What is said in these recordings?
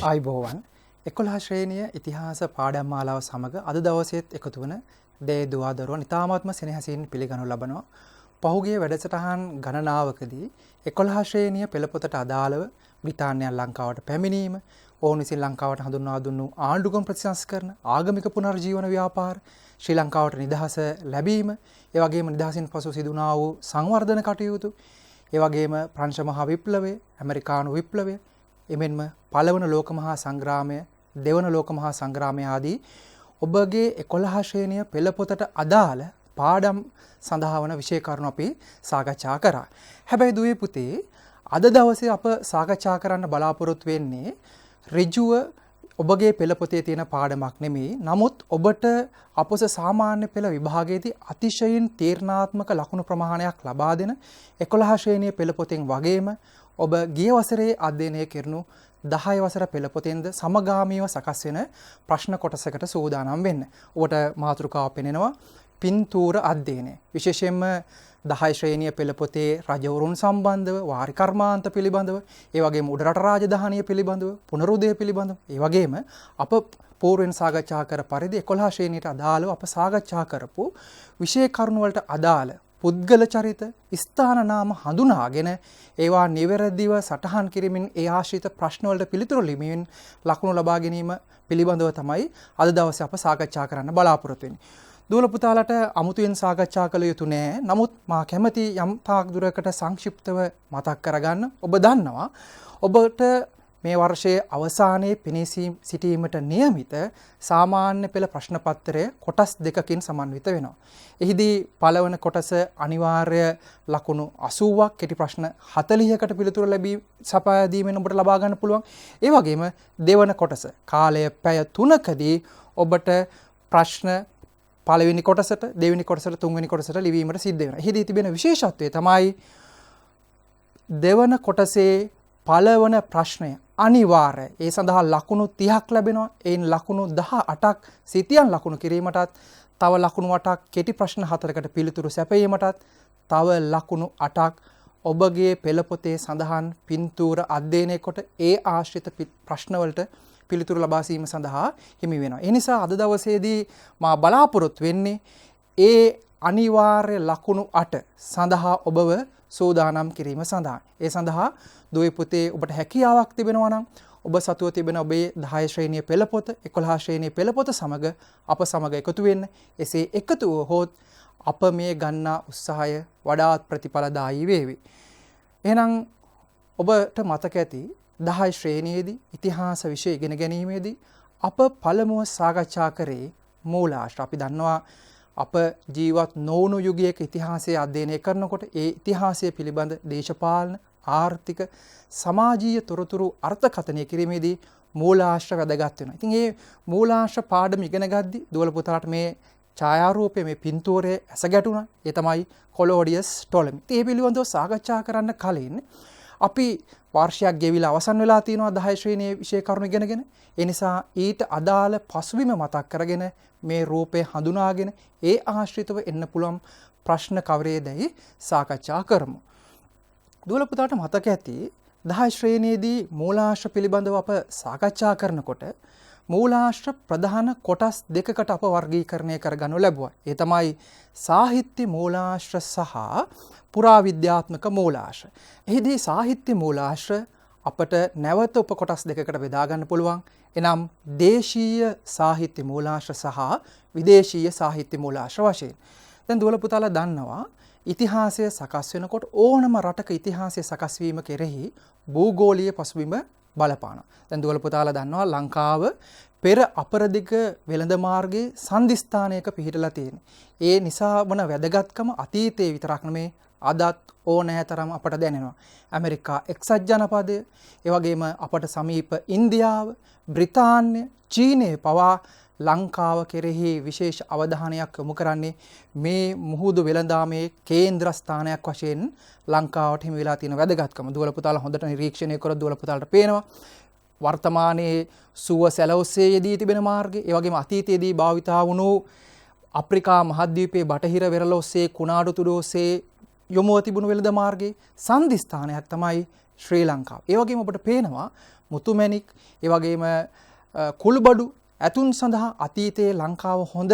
ආයිබෝවන් 11 ශ්‍රේණිය ඉතිහාස පාඩම් මාලාව සමග අද දවසේත් එකතු වන දේ දුවා දරුවන් ඉතාමත්ම සෙනෙහසින් පිළිගනු ලබනවා. පහුගිය වැඩසටහන් ගණනාවකදී 11 ශ්‍රේණිය පෙළපොතට අදාළව බ්‍රිතාන්‍යයන් ලංකාවට පැමිණීම, ඔවුන් විසින් ලංකාවට හඳුන්වා දුන්නු ආණ්ඩුක්‍රම ප්‍රතිසංස්කරණ, ආගමික පුනර්ජීවන ව්‍යාපාර, ශ්‍රී ලංකාවට නිදහස ලැබීම, ඒ වගේම නිදහසින් පසු සිදු වුණා වූ සංවර්ධන කටයුතු, ඒ වගේම ප්‍රංශ මහා විප්ලවය, ඇමරිකානු විප්ලවය, එමෙන්ම පළවන ලෝක මහා සංග්‍රාමය, දෙවන ලෝක මහා සංග්‍රාමය ආදී ඔබගේ 11 ශ්‍රේණිය පෙළපොතට අදාළ පාඩම් සඳහා වන විෂය කරුණු අපි සාකච්ඡා කරා. හැබැයි දුවේ පුතේ අද දවසේ අප සාකච්ඡා කරන්න බලාපොරොත්තු වෙන්නේ ඍජුව ඔබගේ පෙළපොතේ තියෙන පාඩමක් නෙමෙයි. නමුත් ඔබට අපොස සාමාන්‍ය පෙළ විභාගයේදී අතිශයින් තීරණාත්මක ලකුණු ප්‍රමාණයක් ලබා දෙන 11 ශ්‍රේණිය පෙළපොතෙන් වගේම ඔබ ගිය වසරේ අධ්‍යයනය කරනු 10 වසර පෙළපොතෙන්ද සමගාමීව සකස් වෙන ප්‍රශ්න කොටසකට සූදානම් වෙන්න. ඔබට මාතෘකාව පෙනෙනවා පින්තූර අධ්‍යයනය. විශේෂයෙන්ම 10 ශ්‍රේණිය පෙළපොතේ රජවරුන් සම්බන්ධව, වාරි කර්මාන්ත පිළිබඳව, ඒ වගේම උඩරට රාජධානිය පිළිබඳව, පුනරුදය පිළිබඳව, ඒ වගේම අප පූර්වෙන් සාකච්ඡා කර පරිදි 11 ශ්‍රේණියට අදාළව අප සාකච්ඡා කරපු විෂය කරුණු වලට අදාළ පුද්ගල චරිත, ස්ථාන නාම හඳුනාගෙන ඒවා නිවැරදිව සටහන් කිරීමෙන් ඒ ආශ්‍රිත ප්‍රශ්න වලට පිළිතුරු ලියමින් ලකුණු ලබා ගැනීම පිළිබඳව තමයි අද දවසේ අප සාකච්ඡා කරන්න බලාපොරොත්තු වෙන්නේ. දුවල පුතාලට අමුතුවෙන් සාකච්ඡා කළ යුතු නෑ. නමුත් මා කැමති යම් තාක් දුරකට සංක්ෂිප්තව මතක් කරගන්න. ඔබ දන්නවා ඔබට මේ වර්ෂයේ අවසානයේ පෙනී සිටීමට නියමිත සාමාන්‍ය පෙළ ප්‍රශ්න පත්‍රය කොටස් දෙකකින් සමන්විත වෙනවා. එහිදී පළවන කොටස අනිවාර්ය ලකුණු 80ක්, කෙටි ප්‍රශ්න 40කට පිළිතුරු සපයා දීමෙන් ඔබට ලබා ගන්න පුළුවන්. ඒ වගේම දෙවන කොටස කාලය පැය 3කදී ඔබට ප්‍රශ්න පළවෙනි කොටසට, දෙවෙනි කොටසට, තුන්වෙනි කොටසට ලිවීමට සිද්ධ වෙනවා. එහිදී තිබෙන විශේෂත්වය තමයි දෙවන කොටසේ පළවන ප්‍රශ්නය අනිවාර්ය. ඒ සඳහා ලකුණු 30ක් ලැබෙනවා. එයින් ලකුණු 18ක් සිතියන් ලකුණු කිරීමටත්, තව ලකුණු 8ක් කෙටි ප්‍රශ්න 4කට පිළිතුරු සැපයීමටත්, තව ලකුණු 8ක් ඔබගේ පෙළපොතේ සඳහන් පින්තූර අධ්‍යයනය කොට ඒ ආශ්‍රිත ප්‍රශ්න වලට පිළිතුරු ලබා ගැනීම සඳහා හිමි වෙනවා. ඒ නිසා අද දවසේදී මා බලාපොරොත්තු වෙන්නේ ඒ අනිවාර්ය ලකුණු 8 සඳහා ඔබව සූදානම් කිරීම සඳහා. ඒ සඳහා දුවේ පුතේ ඔබට හැකියාවක් තිබෙනවා නම් ඔබ සතුව තිබෙන ඔබේ 10 ශ්‍රේණිය පෙළපොත, 11 ශ්‍රේණිය පෙළපොත සමග අප සමග එකතු වෙන්න. එසේ එකතු වුවහොත් අප මේ ගන්නා උත්සාහය වඩාත් ප්‍රතිඵලදායී වේවි. එහෙනම් ඔබට මතක ඇති 10 ශ්‍රේණියේදී ඉතිහාස විෂය ඉගෙන ගැනීමේදී අප පළමුව සාකච්ඡා කරේ මූලාශ්‍ර. අපි දන්නවා අප ජීවත් නොවුණු යුගයක ඉතිහාසය අධ්‍යයනය කරනකොට ඒ ඉතිහාසය පිළිබඳ දේශපාලන, ආර්ථික, සමාජීය තොරතුරු අර්ථකථනය කිරීමේදී මූලාශ්‍ර වැදගත් වෙනවා. ඉතින් මේ මූලාශ්‍ර පාඩම ඉගෙන ගද්දී දුවල පුතාට මේ ඡායාරූපයේ මේ පින්තූරයේ ඇස ගැටුණා. ඒ තමයි කොලෝඩියස් ටොලමි. ඉතින් මේ පිළිබඳව සාකච්ඡා කරන්න කලින් අපි වර්ෂයක් ගෙවිලා අවසන් වෙලා තියෙනවා 10 ශ්‍රේණියේ විෂය කරුණු ඉගෙනගෙන. ඒ නිසා ඊට අදාළ පසුබිම මතක් කරගෙන මේ රූපය හඳුනාගෙන ඒ ආශ්‍රිතව එන්න පුළුවන් ප්‍රශ්න කවරේදයි සාකච්ඡා කරමු. දුවල පුතාට මතක ඇති 10 ශ්‍රේණියේදී මූලාශ්‍ර පිළිබඳව අප සාකච්ඡා කරනකොට මූලාශ්‍ර ප්‍රධාන කොටස් දෙකකට අප වර්ගීකරණය කරගනු ලැබුවා. ඒ තමයි සාහිත්‍ය මූලාශ්‍ර සහ පුරාවිද්‍යාත්මක මූලාශ්‍ර. එහිදී සාහිත්‍ය මූලාශ්‍ර අපට නැවත උපකොටස් දෙකකට බෙදා ගන්න පුළුවන්. එනම් දේශීය සාහිත්‍ය මූලාශ්‍ර සහ විදේශීය සාහිත්‍ය මූලාශ්‍ර වශයෙන්. දැන් දුවල පුතාලා දන්නවා ඉතිහාසය සකස් වෙනකොට ඕනම රටක ඉතිහාසය සකස් වීම කෙරෙහි භූගෝලීය පසුබිම බලපානවා. දැන් දුවල පුතාලා දන්නවා ලංකාව පෙර අපරදිග වෙළඳ මාර්ගයේ සංදිස්ථානයක පිහිටලා තියෙනවා. ඒ නිසා වන වැදගත්කම අතීතයේ විතරක් නෙමේ අදත් ඕනෑ තරම් අපට දැනෙනවා. ඇමරිකා එක්සත් ජනපදය, ඒ වගේම අපට සමීප ඉන්දියාව, බ්‍රිතාන්‍ය, චීනය පවා ලංකාව කෙරෙහි විශේෂ අවධානයක් යොමු කරන්නේ මේ මුහුදු වෙළඳාමේ කේන්ද්‍ර ස්ථානයක් වශයෙන් ලංකාවට හිමි වෙලා තියෙන වැදගත්කම. දුවල පුතාලා හොඳට නිරීක්ෂණය කරලා දුවල පුතාලට පේනවා වර්තමානයේ සුව සැලොස්සේ යෙදී තිබෙන මාර්ගය, ඒ වගේම අතීතයේදී භාවිතා වුණු අප්‍රිකා මහද්වීපයේ බටහිර වෙරළ ඔස්සේ කුණාඩු තුඩු ඔස්සේ යොමුව තිබුණු වෙළඳ මාර්ගයේ සංදිස්ථානයක් තමයි ශ්‍රී ලංකාව. ඒ වගේම ඔබට පේනවා මුතුමැණික්, ඒ වගේම කුළුබඩු ඇතුන් සඳහා අතීතයේ ලංකාව හොඳ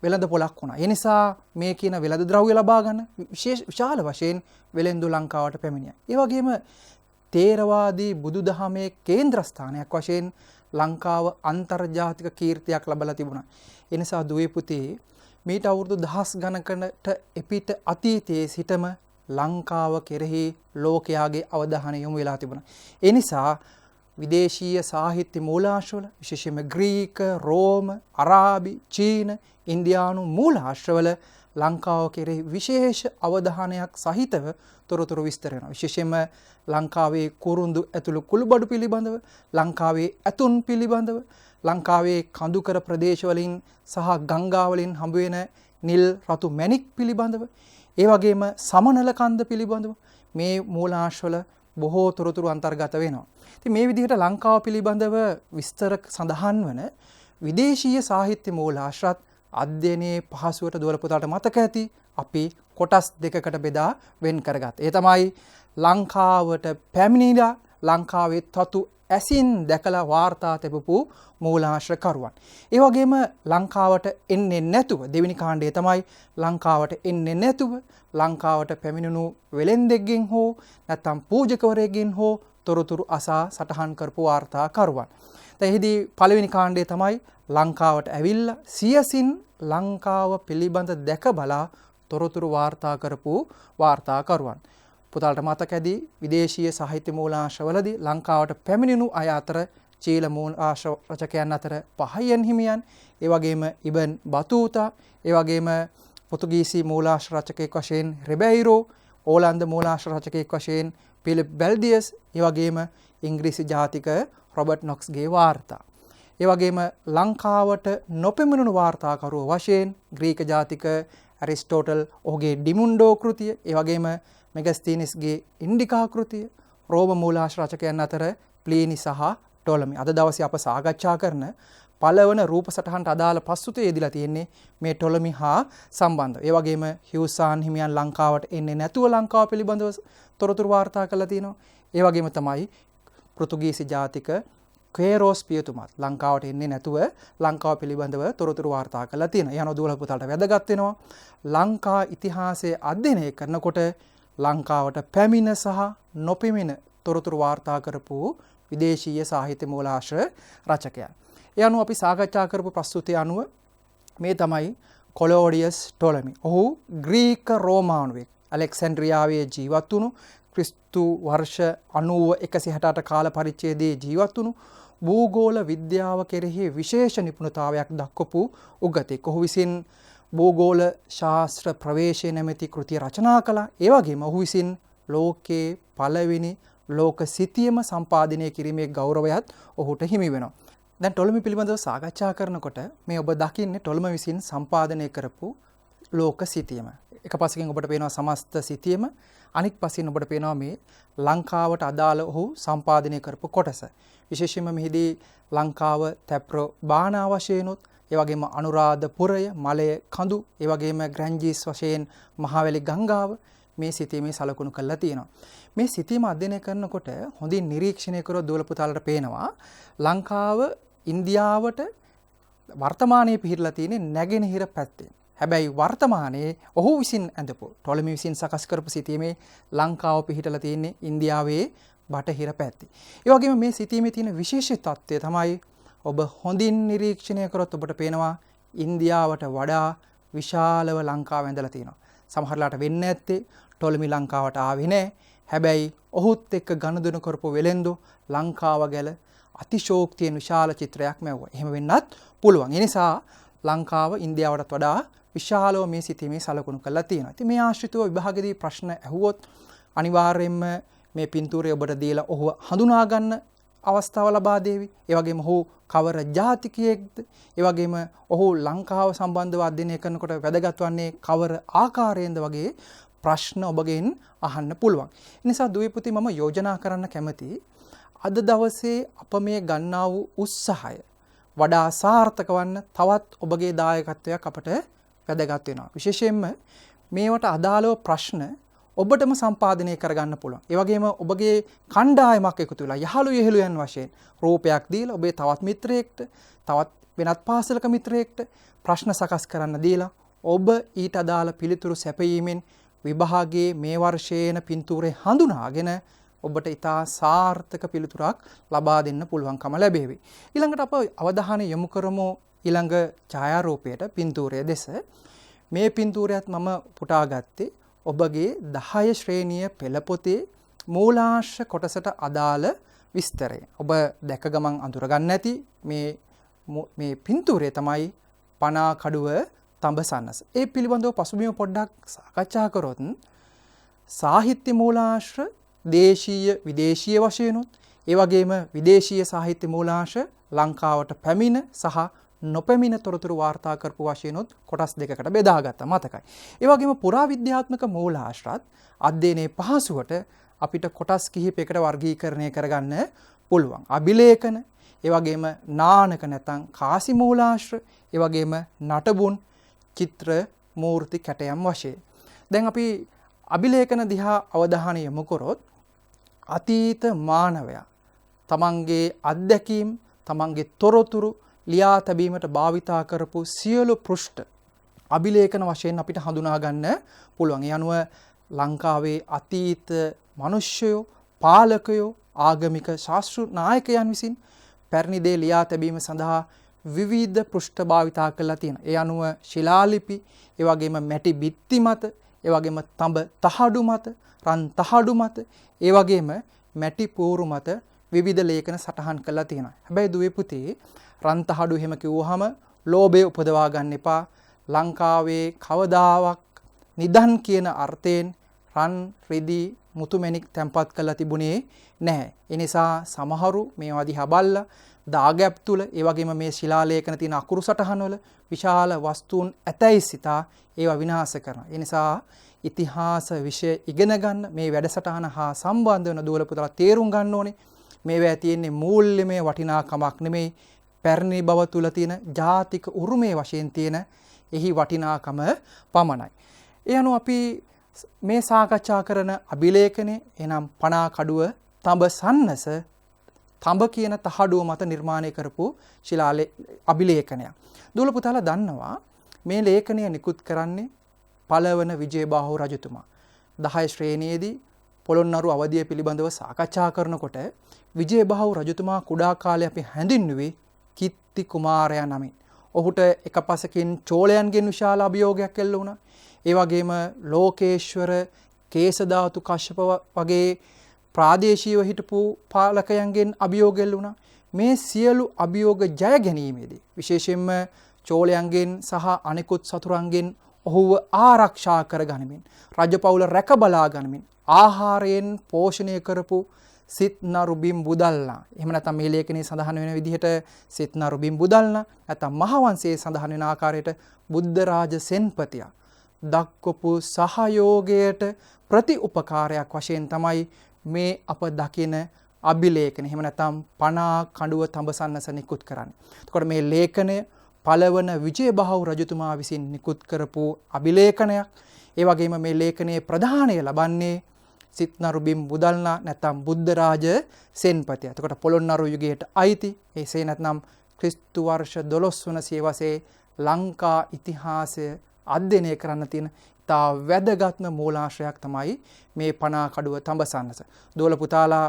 වෙළඳ පොලක් වුණා. ඒ නිසා මේ කියන වෙළඳ ද්‍රව්‍ය ලබා ගන්න විශාල වශයෙන් වෙළෙන්දු ලංකාවට පැමිණියා. ඒ වගේම තේරවාදී බුදුදහමේ කේන්ද්‍රස්ථානයක් වශයෙන් ලංකාව අන්තර්ජාතික කීර්තියක් ලබලා තිබුණා. ඒ නිසා දුවේ පුතේ මීට අවුරුදු දහස් ගණනකට එපිට අතීතයේ සිටම ලංකාව කෙරෙහි ලෝකයාගේ අවධානය යොමු වෙලා තිබුණා. ඒ නිසා විදේශීය සාහිත්‍ය මූලාශ්‍රවල විශේෂයෙන්ම ග්‍රීක, රෝම, අරාබි, චීන, ඉන්දියානු මූලාශ්‍රවල ලංකාව කෙරෙහි විශේෂ අවධානයක් සහිතව තොරතුරු විස්තර වෙනවා. විශේෂයෙන්ම ලංකාවේ කුරුඳු ඇතුළු කුළුබඩු පිළිබඳව, ලංකාවේ ඇතුන් පිළිබඳව, ලංකාවේ කඳුකර ප්‍රදේශවලින් සහ ගංගාවලින් හම්බ වෙන නිල් රතු මැණික් පිළිබඳව, ඒ වගේම සමනල කන්ද පිළිබඳව මේ මූලාශ්‍රවල බොහෝ තොරතුරු අන්තර්ගත වෙනවා. ඉතින් මේ විදිහට ලංකාව පිළිබඳව විස්තර සඳහන් වන විදේශීය සාහිත්‍ය මූලාශ්‍රත් අධ්‍යයනයේ පහසුවට දුවල පුතාට මතක ඇති අපි කොටස් දෙකකට බෙදා වෙන් කරගත්තා. ඒ තමයි ලංකාවට පැමිණිලා ලංකාවේ තතු ඇසින් දැකලා වාර්තා තැබපු මූලාශ්‍රකරුවන්. ඒ වගේම ලංකාවට එන්නේ නැතුව දෙවෙනි කාණ්ඩය තමයි ලංකාවට එන්නේ නැතුව ලංකාවට පැමිණුණු වෙළෙන්දෙක්ගෙන් හෝ නැත්නම් පූජකවරයෙක්ගෙන් හෝ තොරතුරු අසා සටහන් කරපු වාර්තාකරුවන්. එහිදී පළවෙනි කාණ්ඩය තමයි ලංකාවට ඇවිල්ලා සියසින් ලංකාව පිළිබඳ දැක බලා තොරතුරු වාර්තා කරපු වාර්තාකරුවන්. පුතාලට මතක ඇති විදේශීය සාහිත්‍ය මූලාශ්‍රවලදී ලංකාවට පැමිණුණු අය අතර චීල මූලාශ්‍ර රචකයන් අතර පහයන් හිමියන්, ඒ වගේම ඉබන් බතූතා, ඒ වගේම පොතුගීසි මූලාශ්‍ර රචකයෙක් වශයෙන් රිබෙයිරෝ, ඕලන්ද මූලාශ්‍ර රචකයෙක් වශයෙන් පිලිප් බැල්දියස්, ඒ වගේම ඉංග්‍රීසි ජාතික රොබර්ට් නොක්ස්ගේ වාර්තා. ඒ වගේම ලංකාවට නොපැමිණුණු වාර්තාකරුවෝ වශයෙන් ග්‍රීක ජාතික ඇරිස්ටෝටල් ඔහුගේ ඩිමුන්ඩෝ කෘතිය, ඒ වගේම මෙගස්තීනිස්ගේ ඉන්ඩිකා කෘතිය, රෝම මූලාශ්‍ර රචකයන් අතර ප්ලීනි සහ ටොලමි. අද දවසේ අප සාකච්ඡා කරන පළවන රූප සටහනට අදාළ පසුතේ යෙදලා තියෙන්නේ මේ ටොලමි හා සම්බන්ධව. ඒ වගේම හියුසාන් හිමියන් ලංකාවට එන්නේ නැතුව ලංකාව පිළිබඳව තොරතුරු වාර්තා කරලා තියෙනවා. ඒ වගේම තමයි පෘතුගීසි ජාතික ක්වේරෝස් පියතුමත් ලංකාවට එන්නේ නැතුව ලංකාව පිළිබඳව තොරතුරු වාර්තා කරලා තියෙනවා. යන දුවල පුතාලට වැදගත් වෙනවා. ලංකා ඉතිහාසයේ අධ්‍යයනය කරනකොට ලංකාවට පැමිණ සහ නොපැමිණ තොරතුරු වාර්තා කරපු විදේශීය සාහිත්‍ය මූලාශ්‍ර රචකයන්. ඒ අනුව අපි සාකච්ඡා කරපු ප්‍රස්තුතය අනුව මේ තමයි කොලෝඩියස් ටොලමි. ඔහු ග්‍රීක රෝමානුවෙක්. ඇලෙක්සැන්ඩ්‍රියාවේ ජීවත් වුණු, ක්‍රිස්තු වර්ෂ 90-168 කාල පරිච්ඡේදයේ ජීවත් වුණු, භූගෝල විද්‍යාව කෙරෙහි විශේෂ නිපුණතාවයක් දක්වපු උගතෙක්. ඔහු විසින් භූගෝල ශාස්ත්‍ර ප්‍රවේශය නැමැති කෘතිය රචනා කළා. ඒ වගේම ඔහු විසින් ලෝකයේ පළවෙනි ලෝක සිතියම සම්පාදනය කිරීමේ ගෞරවයත් ඔහුට හිමි වෙනවා. දැන් ටොලමි පිළිබඳව සාකච්ඡා කරනකොට මේ ඔබ දකින්නේ ටොලමි විසින් සම්පාදනය කරපු ලෝක සිතියම. එක පසකින් ඔබට පේනවා සමස්ත සිතියම, අනික් පසින් ඔබට පේනවා මේ ලංකාවට අදාළ ඔහු සම්පාදනය කරපු කොටස. විශේෂයෙන්ම මෙහිදී ලංකාව තැප්‍රෝ බානා වශයෙන්ුත්, ඒ වගේම අනුරාධපුරය, මලය කඳු, ඒ වගේම ග්‍රැන්ජිස් වශයෙන් මහවැලි ගංගාව මේ සිතීමේ සලකුණු කරලා තියෙනවා. මේ සිතීම අධ්‍යයනය කරනකොට හොඳින් නිරීක්ෂණය කරොත් දුවල පුතාලට පේනවා ලංකාව ඉන්දියාවට වර්තමානයේ පිහිටලා තියෙන්නේ නැගෙනහිර පැත්තේ. හැබැයි වර්තමානයේ ඔහු විසින් ඇඳපු ටොලමි විසින් සකස් කරපු සිතීමේ ලංකාව පිහිටලා තියෙන්නේ ඉන්දියාවේ බටහිර පැත්තේ. ඒ වගේම මේ සිතීමේ තියෙන විශේෂ තත්ත්වය තමයි ඔබ හොඳින් නිරීක්ෂණය කරොත් ඔබට පේනවා ඉන්දියාවට වඩා විශාලව ලංකාව ඇඳලා තියෙනවා. සමහරලාට වෙන්නේ නැත්තේ ටොලමි ලංකාවට ආවේ නැහැ. හැබැයි ඔහුත් එක්ක ගනුදෙනු කරපු වෙලෙන්දු ලංකාව ගැල අතිශෝක්තියෙන් විශාල චිත්‍රයක් මැව්වා. එහෙම වෙන්නත් පුළුවන්. ඒ නිසා ලංකාව ඉන්දියාවටත් වඩා විශාලව මේ සිතීමේ සලකුණු කරලා තියෙනවා. ඉතින් මේ ආශ්‍රිතව විභාගයේදී ප්‍රශ්න ඇහුවොත් අනිවාර්යයෙන්ම මේ පින්තූරය ඔබට දීලා ඔහු හඳුනා ගන්න අවස්ථාව ලබා දෙවි. ඒ වගේම ඔහු කවර ජාතිකයෙක්ද? ඒ වගේම ඔහු ලංකාව සම්බන්ධව අධ්‍යයනය කරනකොට වැදගත් වන්නේ කවර ආකාරයෙන්ද වගේ ප්‍රශ්න ඔබගෙන් අහන්න පුළුවන්. ඒ නිසා දුවේ පුතේ මම යෝජනා කරන්න කැමතියි අද දවසේ අප මේ ගන්නා වූ උත්සාහය වඩා සාර්ථක වන්න තවත් ඔබගේ දායකත්වයක් අපට වැදගත් වෙනවා. විශේෂයෙන්ම මේවට අදාළව ප්‍රශ්න ඔබටම සම්පාදනය කරගන්න පුළුවන්. ඒ වගේම ඔබගේ කණ්ඩායමක් එකතු වෙලා යහළු යහළුයන් වශයෙන් රූපයක් දීලා ඔබේ තවත් මිත්‍රයෙක්ට, තවත් වෙනත් පාසලක මිත්‍රයෙක්ට ප්‍රශ්න සකස් කරන්න දීලා ඔබ ඊට අදාළ පිළිතුරු සැපයීමෙන් විභාගයේ මේ වර්ෂයේන පින්තූරේ හඳුනාගෙන ඔබට ඉතා සාර්ථක පිළිතුරක් ලබා දෙන්න පුළුවන්කම ලැබේවි. ඊළඟට අප අවධානය යොමු කරමු ඊළඟ ඡායාරූපයට පින්තූරය දෙස. මේ පින්තූරයත් මම පුටා ගත්තේ ඔබගේ 10 ශ්‍රේණිය පෙළ පොතේ මූලාශ්‍ර කොටසට අදාළ විස්තරය. ඔබ දැක ගමන් අඳුර ගන්න ඇති මේ පින්තූරය තමයි පනා කඩුව තඹ සන්නස. ඒ පිළිබඳව පසුබිම පොඩ්ඩක් සාකච්ඡා කරොත් සාහිත්‍ය මූලාශ්‍ර දේශීය විදේශීය වශයෙන්ුත් ඒ වගේම විදේශීය සාහිත්‍ය මූලාශ්‍ර ලංකාවට පැමිණ සහ නොපැමිණ තොරතුරු වාර්තා කරපු වශයෙන්ුත් කොටස් දෙකකට බෙදාගත්තා මතකයි. ඒ වගේම පුරාවිද්‍යාත්මක මූලාශ්‍රත් අධ්‍යයනයේ පහසුවට අපිට කොටස් කිහිපයකට වර්ගීකරණය කරගන්න පුළුවන්. අභිලේඛන, ඒ වගේම නානක නැත්නම් කාසි මූලාශ්‍ර, ඒ වගේම නටබුන්, චිත්‍ර, මූර්ති කැටයම් වශයෙන්. දැන් අපි අභිලේඛන දිහා අවධානය යොමු කරොත් අතීත මානවයා තමන්ගේ අත්දැකීම්, තමන්ගේ තොරතුරු ලියා තැබීමට භාවිතා කරපු සියලු පෘෂ්ඨ අභිලේඛන වශයෙන් අපිට හඳුනා ගන්න පුළුවන්. ඒ අනුව ලංකාවේ අතීත මිනිස්සුයෝ, පාලකයෝ, ආගමික ශාස්ත්‍ර නායකයන් විසින් පැරණි දේ ලියා තැබීම සඳහා විවිධ පෘෂ්ඨ භාවිතා කරලා තියෙනවා. ඒ අනුව ශිලාලිපි, ඒ වගේම මැටි බිත්ති මත, ඒ වගේම තඹ තහඩු මත, රන් තහඩු මත, ඒ වගේම මැටි පූරු මත විවිධ ලේඛන සටහන් කරලා තියෙනවා. හැබැයි දුවේ පුතේ රන් තහඩු එහෙම කිව්වහම ලෝභය උපදවා ගන්න එපා. ලංකාවේ කවදාවත් නිදන් කියන අර්ථයෙන් රන් රිදී මුතුමැණික් තැන්පත් කරලා තිබුණේ නැහැ. ඒ නිසා සමහරු මේවා දිහා බලලා දාගැබ් තුල ඒ වගේම මේ ශිලාලේඛන තියෙන අකුරු සටහන් වල විශාල වස්තුන් ඇතැයි සිතා ඒවා විනාශ කරනවා. ඒ නිසා ඉතිහාස විෂය ඉගෙන ගන්න මේ වැඩසටහන හා සම්බන්ධ වෙන දුවල පුතලා තේරුම් ගන්න ඕනේ. මේවා තියෙන්නේ මූල්‍යමය වටිනාකමක් නෙමෙයි, පැරණි බව තුල තියෙන ජාතික උරුමයේ වශයෙන් තියෙන එහි වටිනාකම පමණයි. ඒ අනුව අපි මේ සාකච්ඡා කරන අභිලේඛනේ එනම් පනා කඩුව තඹ සන්නස තඹ කියන තහඩුව මත නිර්මාණය කරපු අභිලේඛනයක්. දුවල පුතාලා දන්නවා මේ ලේඛනය නිකුත් කරන්නේ පළවන විජයබාහු රජතුමා. 10 ශ්‍රේණියේදී පොළොන්නරු අවධිය පිළිබඳව සාකච්ඡා කරනකොට විජයබාහු රජතුමා කුඩා කාලේ අපි හැඳින්වුවේ කිත්ති කුමාරයා නමින්. ඔහුට එකපසකින් චෝලයන්ගෙන් විශාල අභියෝගයක් එල්ල වුණා. ඒ වගේම ලෝකේශ්වර, කේසධාතු කශ්‍යප වගේ ප්‍රාදේශීයව හිටපු පාලකයන්ගෙන් අභියෝග එල්ල වුණා. මේ සියලු අභියෝග ජය ගැනීමේදී විශේෂයෙන්ම චෝලයන්ගෙන් සහ අනෙකුත් සතුරන්ගෙන් ඔහුව ආරක්ෂා කරගනිමින්, රජපෞල රැක බලා ගනිමින් ආහාරයෙන් පෝෂණය කරපු සිත්නරු බිම්බුදල්නා. එහෙම නැත්නම් මේ ලේඛනයේ සඳහන් වෙන විදිහට සිත්නරු බිම්බුදල්නා නැත්නම් මහවංශයේ සඳහන් වෙන ආකාරයට බුද්ධ රාජ සෙන්පතියා දක්වපු සහයෝගයට ප්‍රතිඋපකාරයක් වශයෙන් තමයි මේ අප දකින අභිලේඛන. එහෙම නැත්නම් පනා කඩුව තඹ සන්නස නිකුත් කරන්නේ. එතකොට මේ ලේඛනය පළවන විජයබාහු රජතුමා විසින් නිකුත් කරපු අභිලේඛනයක්. ඒ වගේම මේ ලේඛනයේ ප්‍රධානය ලබන්නේ සිත්නරු බිම්බුදල්නා නැත්නම් බුද්ධ රාජ සෙන්පතියා. එතකොට පොළොන්නරු යුගයට අයිති එසේ නැත්නම් ක්‍රිස්තු වර්ෂ 1200 වසේ ලංකා ඉතිහාසය අධ්‍යයනය කරන්න තියෙන තා වැදගත්ම මූලාශ්‍රයක් තමයි මේ පනා කඩුව තඹ සන්නස. දෝල පුතාලා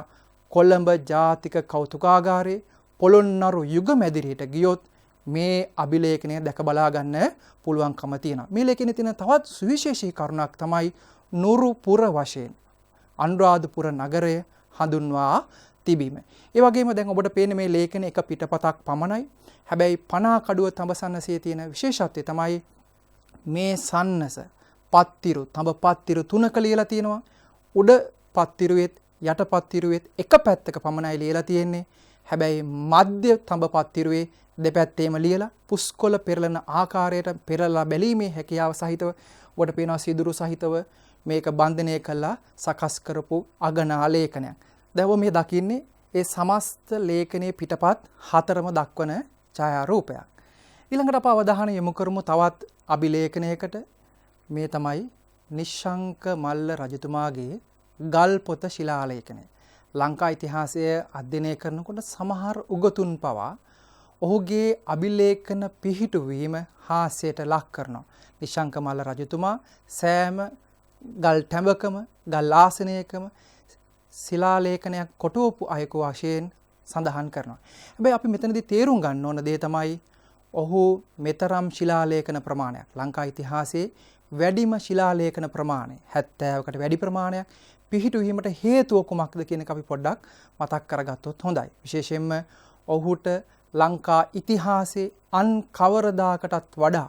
කොළඹ ජාතික කෞතුකාගාරයේ පොළොන්නරු යුග මැදිරියට ගියොත් මේ අභිලේඛනය දැක බලා ගන්න පුළුවන්කම තියෙනවා. මේ ලේඛනයේ තියෙන තවත් සුවිශේෂී කරුණක් තමයි නුරුපුර වශයෙන් අනුරාධපුර නගරය හඳුන්වා තිබීම. ඒ වගේම දැන් ඔබට පේන මේ ලේඛන එක පිටපතක් පමණයි. හැබැයි පනා කඩුව තඹ සන්නසේ තියෙන විශේෂත්වය තමයි මේ සන්නස පත්තිරු තඹ පත්තිරු 3ක ලියලා තියෙනවා. උඩ පත්තිරුවෙත් යට පත්තිරුවෙත් එක පැත්තක පමණයි ලියලා තියෙන්නේ. හැබැයි මධ්‍ය තඹ පත්තිරුවේ දෙපැත්තේම ලියලා පුස්කොළ පෙරලන ආකාරයට පෙරලා බැලීමේ හැකියාව සහිතව ඔබට පේනවා සිදුරු සහිතව මේක බන්ධනය කළා සකස් කරපු අගනා ලේඛනයක්. දැන් මේ දකින්නේ ඒ සමස්ත ලේඛනයේ පිටපත් 4ම දක්වන ඡායාරූපයක්. ඊළඟට අප අවධානය යොමු කරමු තවත් අභිලේඛනයකට. මේ තමයි නිශ්ශංක මල්ල රජතුමාගේ ගල් පොත ශිලාලේඛනය. ලංකා ඉතිහාසය අධ්‍යයනය කරනකොට සමහර උගතුන් පවා ඔහුගේ අභිලේඛන පිහිටුවීම හාස්‍යයට ලක් කරනවා. නිශ්ශංක මල්ල රජතුමා සෑම ගල් ටැඹකම ගල් ආසනයකම ශිලාලේඛනයක් කොටවපු අයෙකු වශයෙන් සඳහන් කරනවා. හැබැයි අපි මෙතනදී තේරුම් ගන්න ඕන දේ තමයි ඔහු මෙතරම් ශිලාලේඛන ප්‍රමාණයක් ලංකා ඉතිහාසයේ වැඩිම ශිලාලේඛන ප්‍රමාණය 70කට වැඩි ප්‍රමාණයක් පිහිටුවීමට හේතුව කුමක්ද කියන එක අපි පොඩ්ඩක් මතක් කරගත්තොත් හොඳයි. විශේෂයෙන්ම ඔහුට ලංකා ඉතිහාසයේ අන් කවරදාකටත් වඩා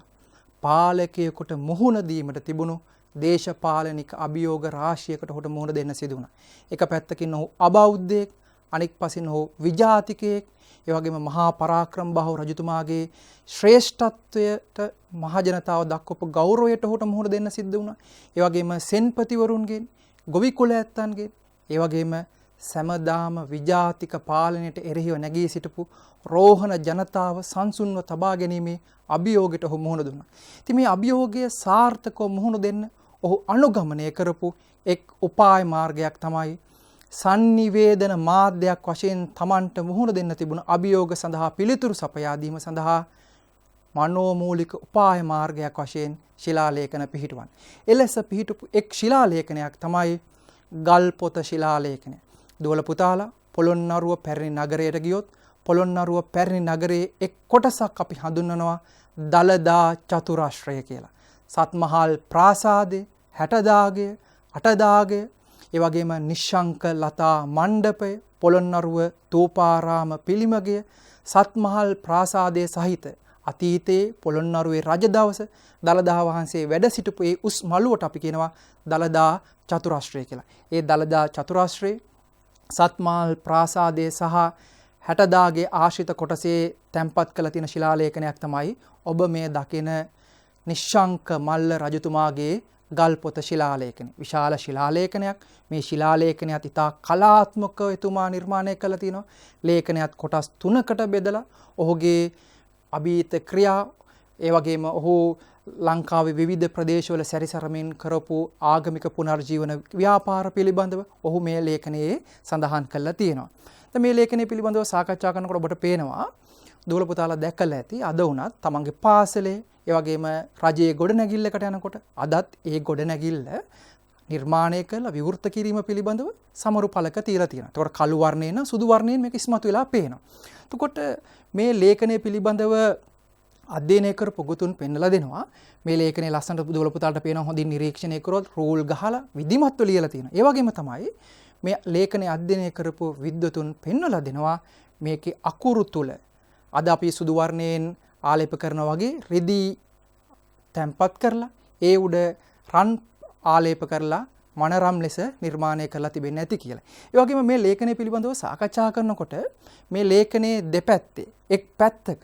පාලකයෙකුට මුහුණ දීමට තිබුණු දේශපාලනික අභියෝග රාශියකට ඔහුට මුහුණ දෙන්න සිදු වුණා. එක පැත්තකින් ඔහු අබෞද්ධයෙක්, අනෙක් පසින් ඔහු විජාතිකයෙක්, ඒ වගේම මහා පරාක්‍රම බහුව රජතුමාගේ ශ්‍රේෂ්ඨත්වයට මහජනතාව දක්වපු ගෞරවයට ඔහුට මුහුණ දෙන්න සිද්ධ වුණා. ඒ වගේම සෙන්පතිවරුන්ගෙන්, ගොවි කුල ඇත්තන්ගෙන්, ඒ වගේම සෑමදාම විජාතික පාලනයට එරෙහිව නැගී සිටපු රෝහණ ජනතාව සංසුන්ව තබා ගැනීමේ අභියෝගයට ඔහු මුහුණ දුන්නා. ඉතින් මේ අභියෝගය සාර්ථකව මුහුණ දෙන්න ඔහු අනුගමනය කරපු එක් උපාය මාර්ගයක් තමයි sannivedana මාධ්‍යයක් වශයෙන් Tamanට මුහුණ දෙන්න තිබුණ අභියෝග සඳහා පිළිතුරු සපයා දීම සඳහා මනෝමූලික උපාය මාර්ගයක් වශයෙන් ශිලාලේඛන පිහිටුවන්නේ. එලෙස පිහිටපු එක් ශිලාලේඛනයක් තමයි ගල් පොත ශිලාලේඛනය. දුවල පුතාලා පොළොන්නරුව පැරණි නගරයට ගියොත් පොළොන්නරුව පැරණි නගරයේ එක් කොටසක් අපි හඳුන්වනවා දළදා චතුරාශ්‍රය කියලා. සත්මහල් ප්‍රාසාදය, 60දාගය, 8දාගය, ඒ වගේම නිශ්ශංක ලතා මණ්ඩපය, පොළොන්නරුව තෝපාරාම පිළිමගය, සත්මහල් ප්‍රාසාදයේ සහිත අතීතයේ පොළොන්නරුවේ රජ දවස දළදා වහන්සේ වැඩ සිටපු ඒ උස් මළුවට අපි කියනවා දළදා චතුරාශ්‍රය කියලා. ඒ දළදා චතුරාශ්‍රයේ සත්මහල් ප්‍රාසාදයේ සහ 60දාගේ ආශ්‍රිත කොටසේ තැන්පත් කළ තියෙන ශිලාලේඛනයක් තමයි ඔබ මේ දකින නිශ්ශංක මල්ල රජතුමාගේ ගල් පොත ශිලාලේඛනය. විශාල ශිලාලේඛනයක්. මේ ශිලාලේඛනයත් ඉතා කලාත්මකව එතුමා නිර්මාණය කළ තියෙනවා. ලේඛනයත් කොටස් 3කට බෙදලා ඔහුගේ අභීත ක්‍රියා, ඒ වගේම ඔහු ලංකාවේ විවිධ ප්‍රදේශවල සැරිසරමින් කරපු ආගමික පුනර්ජීවන ව්‍යාපාර පිළිබඳව ඔහු මේ ලේඛනයේ සඳහන් කරලා තියෙනවා. දැන් මේ ලේඛනය පිළිබඳව සාකච්ඡා කරනකොට ඔබට පේනවා දුවල පුතාලා දැකලා ඇති අද වුණත් තමන්ගේ පාසලේ ඒ වගේම රජයේ ගොඩනැගිල්ලකට යනකොට අදත් ඒ ගොඩනැගිල්ල නිර්මාණය කරලා විවෘත කිරීම පිළිබඳව සමරු පළක තියලා තියෙනවා. ඒකට කළු වර්ණයෙන් සුදු වර්ණයෙන් මේක ඉස්මතු වෙලා පේනවා. එතකොට මේ ලේඛනය පිළිබඳව අධ්‍යයනය කරපු ගුතුන් පෙන්නලා දෙනවා. මේ ලේඛනයේ ලස්සනට දුවල පුතාලට පේනවා හොඳින් නිරීක්ෂණය කරොත් රූල් ගහලා විධිමත්ව ලියලා තියෙනවා. ඒ වගේම තමයි මේ ලේඛනය අධ්‍යයනය කරපු විද්වතුන් පෙන්වලා දෙනවා මේකේ අකුරු තුල අද අපි සුදු වර්ණයෙන් ආලේප කරනවා වගේ රෙදි තැම්පත් කරලා ඒ උඩ රන් ආලේප කරලා මනරම් ලෙස නිර්මාණය කරලා තිබෙන්නේ නැති කියලා. ඒ වගේම මේ ලේඛනය පිළිබඳව සාකච්ඡා කරනකොට මේ ලේඛනයේ දෙපැත්තේ එක් පැත්තක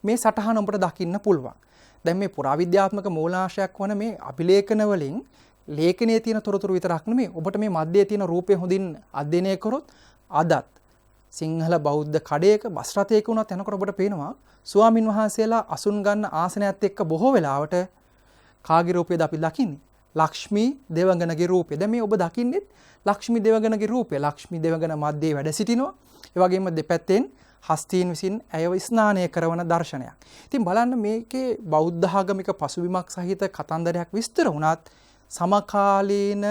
මේ සටහන ඔබට දකින්න පුළුවන්. දැන් මේ පුරාවිද්‍යාත්මක මූලාශ්‍රයක් වන මේ අභිලේඛන වලින් ලේඛනයේ තියෙන තොරතුරු විතරක් නෙමෙයි ඔබට මේ මැදයේ තියෙන රූපය හොඳින් අධ්‍යයනය කරොත් අදත් සිංහල බෞද්ධ කඩයක බස් රථයක වුණත් යනකොට ඔබට පේනවා ස්වාමින් වහන්සේලා අසුන් ගන්න ආසනයත් එක්ක බොහෝ වෙලාවට කාගේ රූපයද අපි දකින්නේ? ලක්ෂ්මී දෙවඟනගේ රූපය. දැන් මේ ඔබ දකින්නේ ලක්ෂ්මී දෙවඟනගේ රූපය. ලක්ෂ්මී දෙවඟන මැදේ වැඩ සිටිනවා. ඒ වගේම දෙපැත්තෙන් හස්තීන් විසින් ඇයව ස්නානය කරන දර්ශනයක්. ඉතින් බලන්න මේකේ බෞද්ධ ආගමික පසුබිමක් සහිත කතන්දරයක් විස්තර වුණත් සමකාලීන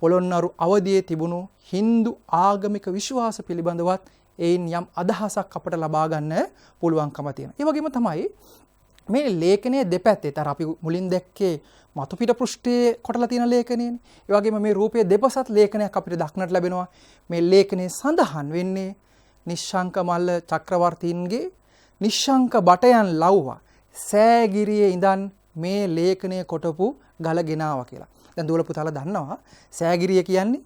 පොළොන්නරු අවදියේ තිබුණු Hindu ආගමික විශ්වාස පිළිබඳවත් එයින් යම් අදහසක් අපට ලබා ගන්න පුළුවන්කම තියෙනවා. ඒ වගේම තමයි මේ ලේඛනයේ දෙපැත්තේ තර අපි මුලින් දැක්කේ මතුපිට පෘෂ්ඨයේ කොටලා තියෙන ලේඛනයනේ. ඒ වගේම මේ රූපයේ දෙපසත් ලේඛනයක් අපිට දක්නට ලැබෙනවා. මේ ලේඛනයේ සඳහන් වෙන්නේ නිශ්ශංක මල්ල චක්‍රවර්තීන්ගේ නිශ්ශංක බටයන් ලව්වා සෑගිරියේ ඉඳන් මේ ලේඛනය කොටපු ගල ගෙනාවා කියලා. දැන් දුවල පුතාලා දන්නවා සෑගිරිය කියන්නේ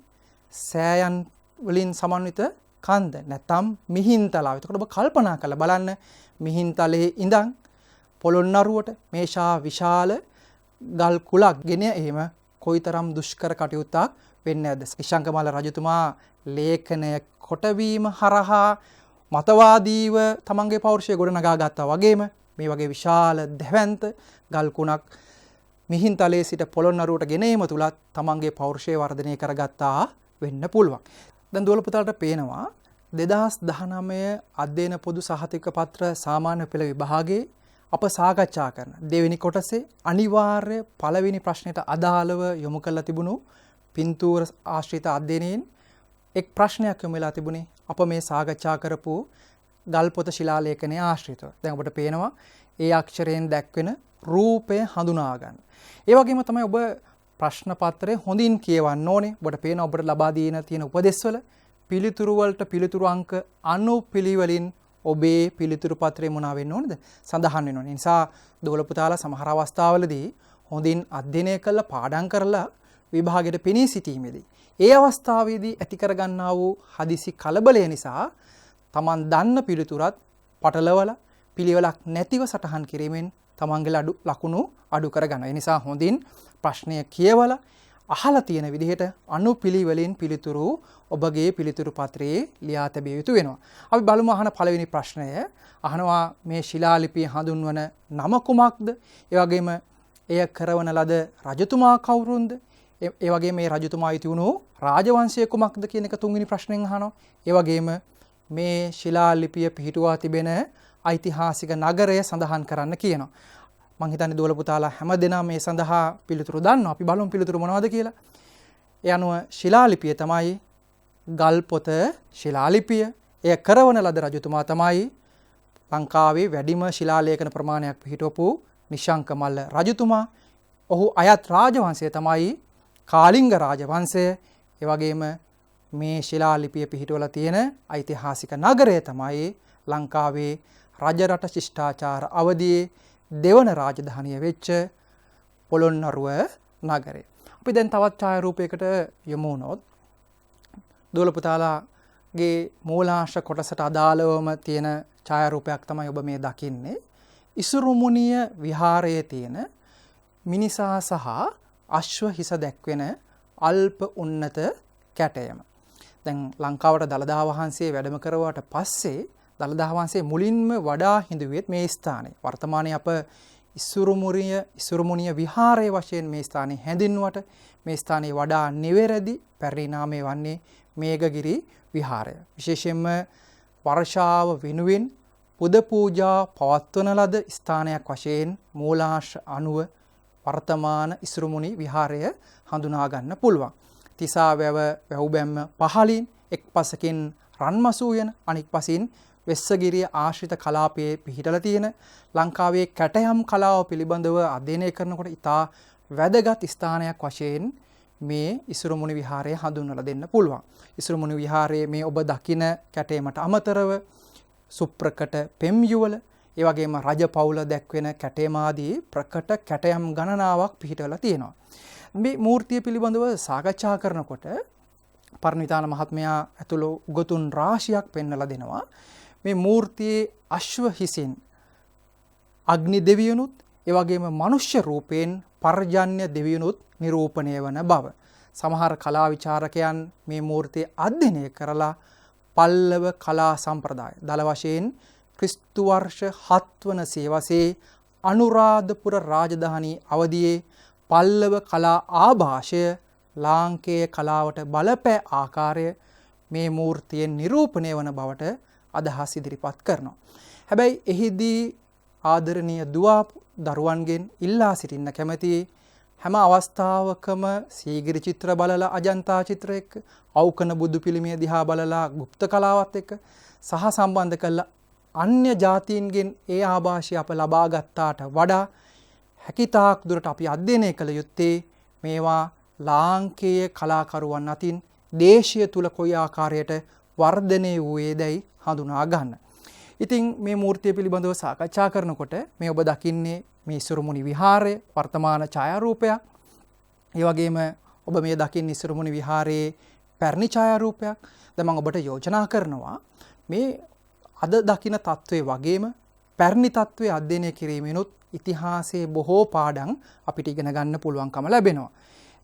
සෑයන් වලින් සමන්විත කන්ද නැත්නම් මිහින්තලාව. එතකොට ඔබ කල්පනා කරලා බලන්න මිහින්තලේ ඉඳන් පොළොන්නරුවට මේෂා විශාල ගල් කුලක් ගෙන එහෙම කොයිතරම් දුෂ්කර කටයුත්තක් වෙන්නේ නැද්ද? නිශ්ශංක මල්ල රජතුමා ලේඛනය කොටවීම හරහා මතවාදීව තමන්ගේ පෞරුෂය ගොඩනගා ගත්තා වගේම මේ වගේ විශාල දැවැන්ත ගල් කුණක් මිහින්තලයේ සිට පොළොන්නරුවට ගෙන ඒම තුලත් තමන්ගේ පෞරුෂය වර්ධනය කරගත්තා වෙන්න පුළුවන්. දැන් දුවල පුතාලට පේනවා 2019 අධ්‍යයන පොදු සහතික පත්‍ර සාමාන්‍ය පෙළ විභාගයේ අප සාකච්ඡා කරන දෙවෙනි කොටසේ අනිවාර්ය පළවෙනි ප්‍රශ්නයට අදාළව යොමු කරලා තිබුණු පින්තූර ආශ්‍රිත අධ්‍යයනයෙන් එක් ප්‍රශ්නයක් යොමු වෙලා තිබුණේ අප මේ සාකච්ඡා කරපු ගල්පොත ශිලාලේඛනයේ ආශ්‍රිතව. දැන් ඔබට පේනවා ඒ අක්ෂරයෙන් දැක්වෙන රූපය හඳුනා ගන්න. ඒ වගේම තමයි ඔබ ප්‍රශ්න පත්‍රය හොඳින් කියවන්න ඕනේ. ඔබට පේනවා ඔබට ලබා තියෙන උපදෙස්වල පිළිතුරු වලට පිළිතුරු අංක අනුපිළිවෙලින් ඔබේ පිළිතුරු පත්‍රය මොනවා වෙන්න ඕනද? සඳහන් වෙන්න ඕනේ. නිසා දෝල පුතාලා සමහර අවස්ථාවලදී හොඳින් අධ්‍යයනය කරලා පාඩම් කරලා විභාගයට පෙනී සිටීමේදී ඒ අවස්ථාවේදී ඇති කර ගන්නා වූ හදිසි කලබලය නිසා තමන් දන්න පිළිතුරත් පටලවලා පිළිවෙලක් නැතිව සටහන් කිරීමෙන් තමන්ගේ ලකුණු අඩු කර ගන්නවා. ඒ නිසා හොඳින් ප්‍රශ්නය කියවලා අහලා තියෙන විදිහට අනුපිළිවෙලින් පිළිතුරු ඔබගේ පිළිතුරු පත්‍රයේ ලියා තැබිය යුතු වෙනවා. අපි බලමු අහන පළවෙනි ප්‍රශ්නය. අහනවා මේ ශිලාලිපිය හඳුන්වන නම කුමක්ද? ඒ වගේම එය කරවන ලද රජතුමා කවුරුන්ද? ඒ වගේම මේ රජතුමා ඉති වුණු රාජවංශය කුමක්ද කියන එක තුන්වෙනි ප්‍රශ්නෙන් අහනවා. ඒ වගේම මේ ශිලාලිපිය පිහිටුවා තිබෙන ඓතිහාසික නගරය සඳහන් කරන්න කියනවා. මං හිතන්නේ දෝල පුතාලා හැමදෙනා මේ සඳහා පිළිතුරු දන්නවා. අපි බලමු පිළිතුරු මොනවද කියලා. ඒ අනුව ශිලාලිපිය තමයි ගල්පොත ශිලාලිපිය. එය කරවන ලද රජතුමා තමයි ලංකාවේ වැඩිම ශිලාලේඛන ප්‍රමාණයක් පිහිටවපු නිශංක මල්ල රජතුමා. ඔහු අයත් රාජවංශය තමයි කාලිංග රාජවංශය. ඒ වගේම මේ ශිලාලිපිය පිහිටවලා තියෙන ඓතිහාසික නගරය තමයි ලංකාවේ රජරට ශිෂ්ටාචාර අවදියේ දෙවන රාජධානිය වෙච්ච පොළොන්නරුව නගරය. අපි දැන් තවත් ඡායාරූපයකට යමු වුණොත් දෝල පුතාලාගේ මූලාශ්‍ර කොටසට අදාළවම තියෙන ඡායාරූපයක් තමයි ඔබ මේ දකින්නේ. ඉසුරුමුණිය විහාරයේ තියෙන මිනිසා සහ අශ්ව හිස දැක්වෙන අල්ප උන්නත කැටයම. දැන් ලංකාවට දළදා වහන්සේ වැඩම කරවට පස්සේ දළදා වහන්සේ මුලින්ම වඩා හිඳුවෙත් මේ ස්ථානයේ. වර්තමානයේ අප ඉසුරුමුණිය විහාරයේ වශයෙන් මේ ස්ථානයේ හැඳින්වුවට මේ ස්ථානයේ වඩා නිවැරදි පැරණි නාමය වන්නේ මේඝගිරි විහාරය. විශේෂයෙන්ම වර්ෂාව වෙනුවෙන් පුද පූජා පවත්වන ලද ස්ථානයක් වශයෙන් මූලාශ්‍ර අනුව වර්තමාන ඉසුරුමුණි විහාරය හඳුනා ගන්න පුළුවන්. තිසා වැව වැව්බැම්ම පහළින් එක් පසකින් රන්මසු යන අනික් පසින් වෙස්සගිරිය ආශ්‍රිත කලාපයේ පිහිටලා තියෙන ලංකාවේ කැටයම් කලාව පිළිබඳව අධ්‍යයනය කරනකොට ඉතා වැදගත් ස්ථානයක් වශයෙන් මේ ඉසුරුමුණි විහාරය හඳුන්වලා දෙන්න පුළුවන්. ඉසුරුමුණි විහාරයේ මේ ඔබ දකින කැටයමට අමතරව සුප්‍රකට පෙම් යුවල, ඒ වගේම රජ පවුල දැක්වෙන කැටයම් ආදී ප්‍රකට කැටයම් ගණනාවක් පිහිටලා තියෙනවා. මේ මූර්තිය පිළිබඳව සාකච්ඡා කරනකොට පරණවිතාන මහත්මයා ඇතුළු උගතුන් රාශියක් පෙන්වලා දෙනවා. මේ මූර්තියේ අශ්ව හිසින් අග්නි දෙවියනුත් ඒ වගේම මනුෂ්‍ය රූපයෙන් පර්ජන්‍ය දෙවියනුත් නිරූපණය වන බව. සමහර කලා විචාරකයන් මේ මූර්තිය අධ්‍යයනය කරලා පල්ලව කලා සම්ප්‍රදාය දල වශයෙන් ක්‍රිස්තු වර්ෂ 7 වන සියවසේ අනුරාධපුර රාජධානී අවදියේ පල්ලව කලා ආభాෂය ලාංකේය කලාවට බලපෑ ආකාරය මේ මූර්තියෙන් නිරූපණය වන බවට අදහස් ඉදිරිපත් කරනවා. හැබැයි එහිදී ආදරණීය දුවා දරුවන්ගෙන් ඉල්ලා සිටින්න කැමැති හැම අවස්ථාවකම සීගිරි චිත්‍ර බලලා අජන්තා චිත්‍ර එක්ක අවකන බුදු පිළිමය දිහා බලලා গুপ্ত කලාවත් එක්ක සහ සම්බන්ධ කළ අන්‍ය ජාතීන්ගෙන් ඒ ආభాෂය අප ලබා ගත්තාට වඩා හැකිතාක් දුරට අපි අධ්‍යයනය කළ යුත්තේ මේවා ලාංකේය කලාකරුවන් අතින් දේශීය තුල කොයි ආකාරයට වර්ධනය වූයේදයි හඳුනා ගන්න. ඉතින් මේ මූර්තිය පිළිබඳව සාකච්ඡා කරනකොට මේ ඔබ දකින්නේ මේ ඉසුරුමුණි විහාරයේ වර්තමාන ඡායාරූපයක්. ඒ වගේම ඔබ මේ දකින්නේ ඉසුරුමුණි විහාරයේ පැරණි ඡායාරූපයක්. දැන් මම ඔබට යෝජනා කරනවා මේ අද දකින තත්වයේ වගේම පැරණි තත්වයේ අධ්‍යයනය කිරීමෙනුත් ඉතිහාසයේ බොහෝ පාඩම් අපිට ඉගෙන ගන්න පුළුවන්කම ලැබෙනවා.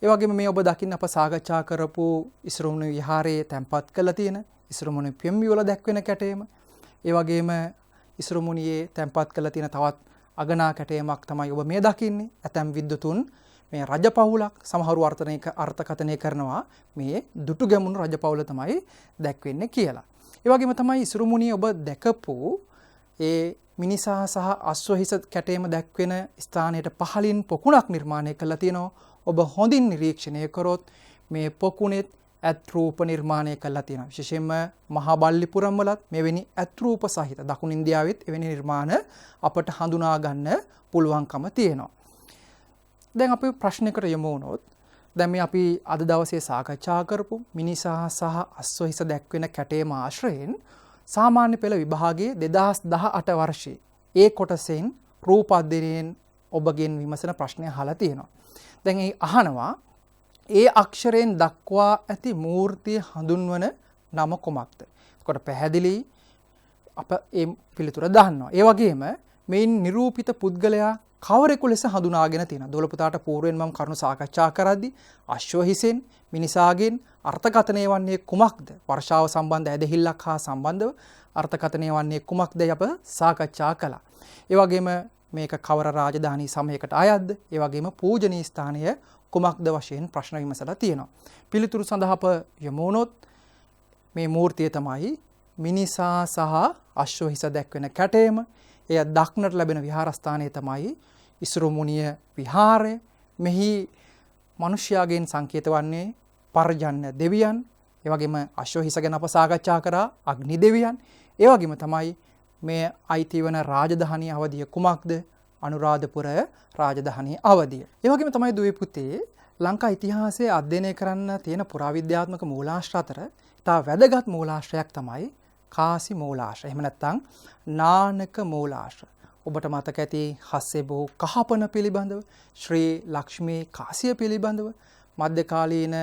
ඒ වගේම මේ ඔබ දකින්න අප සාකච්ඡා කරපු ඉසුරුමුණි විහාරයේ තැන්පත් කරලා තියෙන ඉසුරුමුණි පෙම් යුවල දැක්වෙන කැටයම, ඒ වගේම ඉසුරුමුණියේ තැන්පත් කරලා තියෙන තවත් අගනා කැටයමක් තමයි ඔබ මේ දකින්නේ. ඇතැම් විද්වතුන් මේ රජපවුලක් සමහරු අර්ථකථනය කරනවා මේ දුටු ගැමුණු රජපවුල තමයි දැක්වෙන්නේ කියලා. ඒ වගේම තමයි ඉසුරුමුණියේ ඔබ දැකපු ඒ මිනිසා සහ අශ්වහිස කැටයම දැක්වෙන ස්ථානයට පහළින් පොකුණක් නිර්මාණය කරලා තියෙනවා. ඔබ හොඳින් නිරීක්ෂණය කරොත් මේ පොකුණෙත් ඇත් රූප නිර්මාණය කරලා තියෙනවා. විශේෂයෙන්ම මහා බල්ලිපුරම් වලත් මෙවැනි ඇත් රූප සහිත දකුණු ඉන්දියාවෙත් එවැනි නිර්මාණ අපට හඳුනා ගන්න පුළුවන්කම තියෙනවා. දැන් අපි ප්‍රශ්නයකට යමු වුණොත් දැන් මේ අපි අද දවසේ සාකච්ඡා කරපු මිනිසා සහ අශ්වහිස දැක්වෙන කැටයම ආශ්‍රයෙන් සාමාන්‍ය පෙළ විභාගයේ 2018 වර්ෂයේ ඒ කොටසෙන් රූප අධ්‍යයනයෙන් ඔබගෙන් විමසන ප්‍රශ්නය අහලා තියෙනවා. දැන් ඒ අහනවා ඒ අක්ෂරයෙන් දක්වා ඇති මූර්තිය හඳුන්වන නම කුමක්ද? එතකොට පැහැදිලි අප ඒ පිළිතුර දන්නවා. ඒ වගේම මේන් නිරූපිත පුද්ගලයා කවරෙකු ලෙස හඳුනාගෙන තියෙනවා. දොළ පුතාට పూర్වෙන් මම කරුණු සාකච්ඡා කරද්දී අශ්වහිසෙන් මිනිසාගෙන් අර්ථකථනය වන්නේ කුමක්ද? වර්ෂාව සම්බන්ධ ඇදහිල්ලක් හා සම්බන්ධව අර්ථකථනය වන්නේ කුමක්ද අප සාකච්ඡා කළා. ඒ වගේම මේක කවර රාජධානී සමයකට අයත්ද? ඒ වගේම පූජනීය ස්ථානය කුමක්ද වශයෙන් ප්‍රශ්න විමසලා තියෙනවා. පිළිතුරු සඳහා අප යමු වුණොත් මේ මූර්තිය තමයි මිනිසා සහ අශ්වහිස දැක්වෙන කැටයම. එය දක්නට ලැබෙන විහාරස්ථානය තමයි ඉසුරුමුණිය විහාරය. මෙහි මිනිසයාගෙන් සංකේත වන්නේ පර්ජන්‍ය දෙවියන්. ඒ වගේම අශ්වහිස ගැන අප සාකච්ඡා කරා අග්නි දෙවියන්. ඒ වගේම තමයි මේ අයිති වන රාජධානී අවධිය කුමක්ද? අනුරාධපුර රාජධානී අවධිය. ඒ වගේම තමයි දුවේ පුතේ ලංකා ඉතිහාසයේ අධ්‍යයනය කරන්න තියෙන පුරාවිද්‍යාත්මක මූලාශ්‍ර අතර ඉතා වැදගත් මූලාශ්‍රයක් තමයි කාසි මූලාශ්‍රය. එහෙම නැත්නම් නානක මූලාශ්‍ර. ඔබට මතක ඇති හස්සෙබෝ කහපන පිළිබඳව, ශ්‍රී ලක්ෂ්මී කාසිය පිළිබඳව, මධ්‍යකාලීන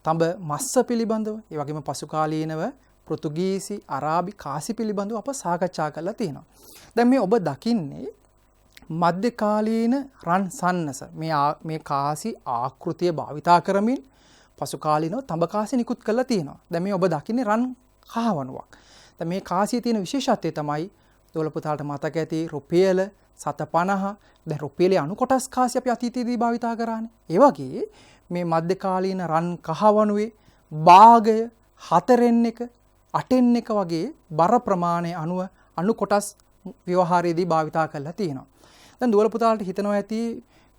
තඹ මස්ස පිළිබඳව, ඒ වගේම පසුකාලීනව පෘතුගීසි, අරාබි කාසි පිළිබඳව අප සාකච්ඡා කරලා තියෙනවා. දැන් මේ ඔබ දකින්නේ මධ්‍යකාලීන රන් සන්නස මේ කාසි ආකෘතිය භාවිතා කරමින් පසුකාලීනව තඹ කාසි නිකුත් කරලා තියෙනවා. දැන් මේ ඔබ දකින්නේ රන් කහවණුවක්. දැන් මේ කාසියේ තියෙන විශේෂත්වය තමයි දොළ පුතාට මතක ඇති රුපියල 750. දැන් රුපියලේ අණු කොටස් කාසි අපි අතීතයේදී භාවිතා කරානේ. ඒ වගේ මේ මධ්‍යකාලීන රන් කහවණුවේ භාගය 4 8 වගේ බර ප්‍රමාණය අනුව අණු කොටස් ව්‍යවහාරයේදී භාවිතා කරලා තියෙනවා. දැන් දොළ පුතාට හිතනවා ඇති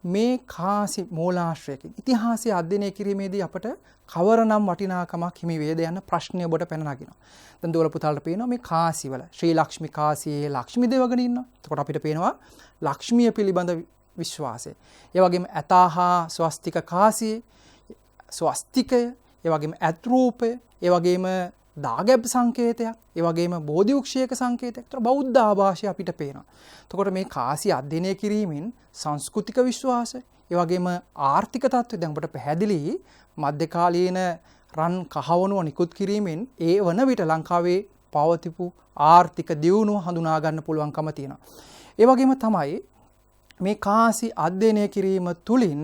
මේ කාසි මූලාශ්‍රයකින් ඉතිහාසය අධ්‍යයනය කිරීමේදී අපට කවරනම් වටිනාකමක් හිමි වේද යන ප්‍රශ්නය ඔබට පැන නගිනවා. දැන් දොළ පුතාට පේනවා මේ කාසිවල ශ්‍රී ලක්ෂ්මී කාසියේ ලක්ෂ්මී දේවගණ ඉන්නවා. එතකොට අපිට පේනවා ලක්ෂ්මිය පිළිබඳ විශ්වාසය. ඒ වගේම ඇතාහා ස්වස්තික කාසියේ ස්වස්තිකය, ඒ වගේම ඇත් රූපය, ඒ වගේම දාගැබ් සංකේතයක්, ඒ වගේම බෝධි වෘක්ෂයක සංකේතයක්. ඒතර බෞද්ධ ආభాෂය අපිට පේනවා. එතකොට මේ කාසිය අධ්‍යයනය කිරීමෙන් සංස්කෘතික විශ්වාසය, ඒ වගේම ආර්ථික තත්ත්වය දැන් ඔබට පැහැදිලි මධ්‍යකාලීන රන් කහවණුව නිකුත් කිරීමෙන් ඒ වන විට ලංකාවේ පවතිපු ආර්ථික දියුණුව හඳුනා ගන්න පුළුවන්කම තියෙනවා. ඒ වගේම තමයි මේ කාසි අධ්‍යයනය කිරීම තුළින්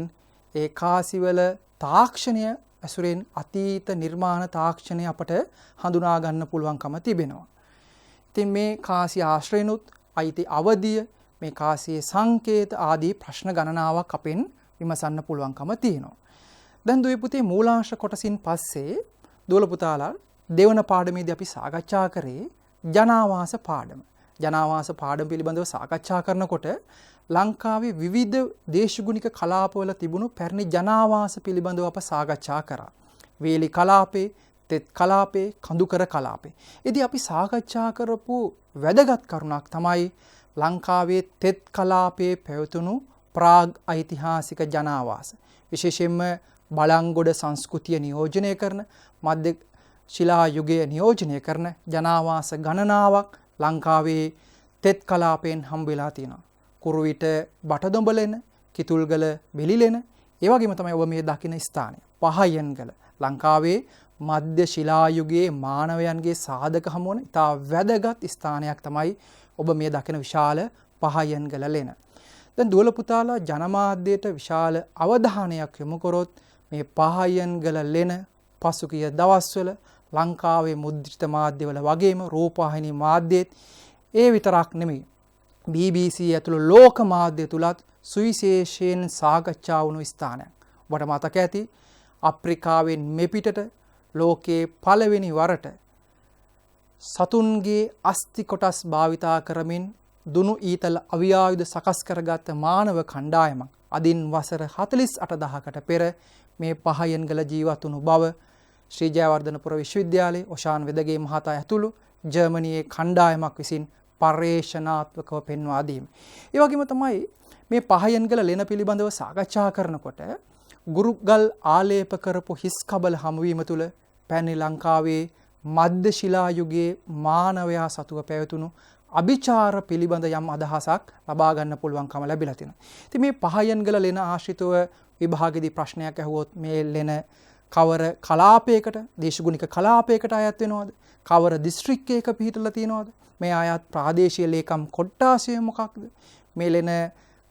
ඒ කාසිවල තාක්ෂණය ඇසුරෙන් අතීත නිර්මාණ තාක්ෂණය අපට හඳුනා ගන්න පුළුවන්කම තිබෙනවා. ඉතින් මේ කාසි ආශ්‍රයනුත් අයිති අවධිය, මේ කාසියේ සංකේත ආදී ප්‍රශ්න ගණනාවක් අපෙන් විමසන්න පුළුවන්කම තියෙනවා. දැන් දුවේ පුතේ මූලාශ්‍ර කොටසින් පස්සේ දොළ පුතාලා දෙවන පාඩමේදී අපි සාකච්ඡා කරේ ජනාවාස පාඩම. ජනාවාස පාඩම පිළිබඳව සාකච්ඡා කරනකොට ලංකාවේ විවිධ දේශගුණික කලාපවල තිබුණු පැරණි ජනාවාස පිළිබඳව අප සාකච්ඡා කරා. වේලි කලාපේ, තෙත් කලාපේ, කඳුකර කලාපේ. ඉතින් අපි සාකච්ඡා කරපු වැදගත් කරුණක් තමයි ලංකාවේ තෙත් කලාපයේ පැවතුණු ප්‍රාග් ඓතිහාසික ජනාවාස. විශේෂයෙන්ම බලංගොඩ සංස්කෘතිය නියෝජනය කරන, මධ්‍ය ශිලා යුගය නියෝජනය කරන ජනාවාස ගණනාවක් ලංකාවේ තෙත් කලාපයෙන් හම්බ වෙලා තියෙනවා. කුරුවිට බටදොඹලෙන, කිතුල්ගල බෙලිලෙන, ඒ වගේම තමයි ඔබ මේ දකින ස්ථානය පහයන්ගල. ලංකාවේ මධ්‍ය ශිලා යුගයේ මානවයන්ගේ සාධක හමුවන ඉතා වැදගත් ස්ථානයක් තමයි ඔබ මේ දකින විශාල පහයන්ගල ලෙන. දැන් දුවල පුතාලා ජනමාධ්‍යයට විශාල අවධානයක් යොමු කරොත් මේ පහයන්ගල ලෙන පසුගිය දවස්වල ලංකාවේ මුද්‍රිත මාධ්‍යවල වගේම රූපවාහිනී මාධ්‍යයේත් ඒ විතරක් නෙමෙයි BBC ඇතුළු ලෝක මාධ්‍ය තුලත් සුවිශේෂයෙන් සාකච්ඡා වුණු ස්ථානයක්. ඔබට මතක ඇති අප්‍රිකාවෙන් මෙපිටට ලෝකයේ පළවෙනි වරට සතුන්ගේ අස්ථි කොටස් භාවිතා කරමින් දුනු ඊතල අවියායුධ සකස් කරගත් මානව කණ්ඩායමක් අදින් වසර 48,000කට පෙර මේ පහයන්ගල ජීවත් වුණු බව ශ්‍රී ජයවර්ධනපුර විශ්වවිද්‍යාලයේ ඔෂාන් වෙදගේ මහතා ඇතුළු ජර්මනියේ කණ්ඩායමක් විසින් පර්යේෂණාත්මකව පෙන්වා දීම. ඒ වගේම තමයි මේ පහයන්ගල ලෙන පිළිබඳව සාකච්ඡා කරනකොට ගුරුගල් ආලේප කරපු හිස් කබල හමුවීම තුළ පැරණි ලංකාවේ මධ්‍ය ශිලා යුගයේ මානවයා සතුව පැවතුණු අභිචාර පිළිබඳ යම් අදහසක් ලබා ගන්න පුළුවන්කම ලැබිලා තිනවා. ඉතින් මේ පහයන්ගල ලෙන ආශ්‍රිතව විභාගයේදී ප්‍රශ්නයක් ඇහුවොත් මේ ලෙන කවර කලාපයකට දේශගුණික කලාපයකට අයත් වෙනවද? කවර දිස්ත්‍රික්කයක පිහිටලා තියෙනවද? මේ අයත් ප්‍රාදේශීය ලේකම් කොට්ටාසය මොකක්ද? මේ ලෙන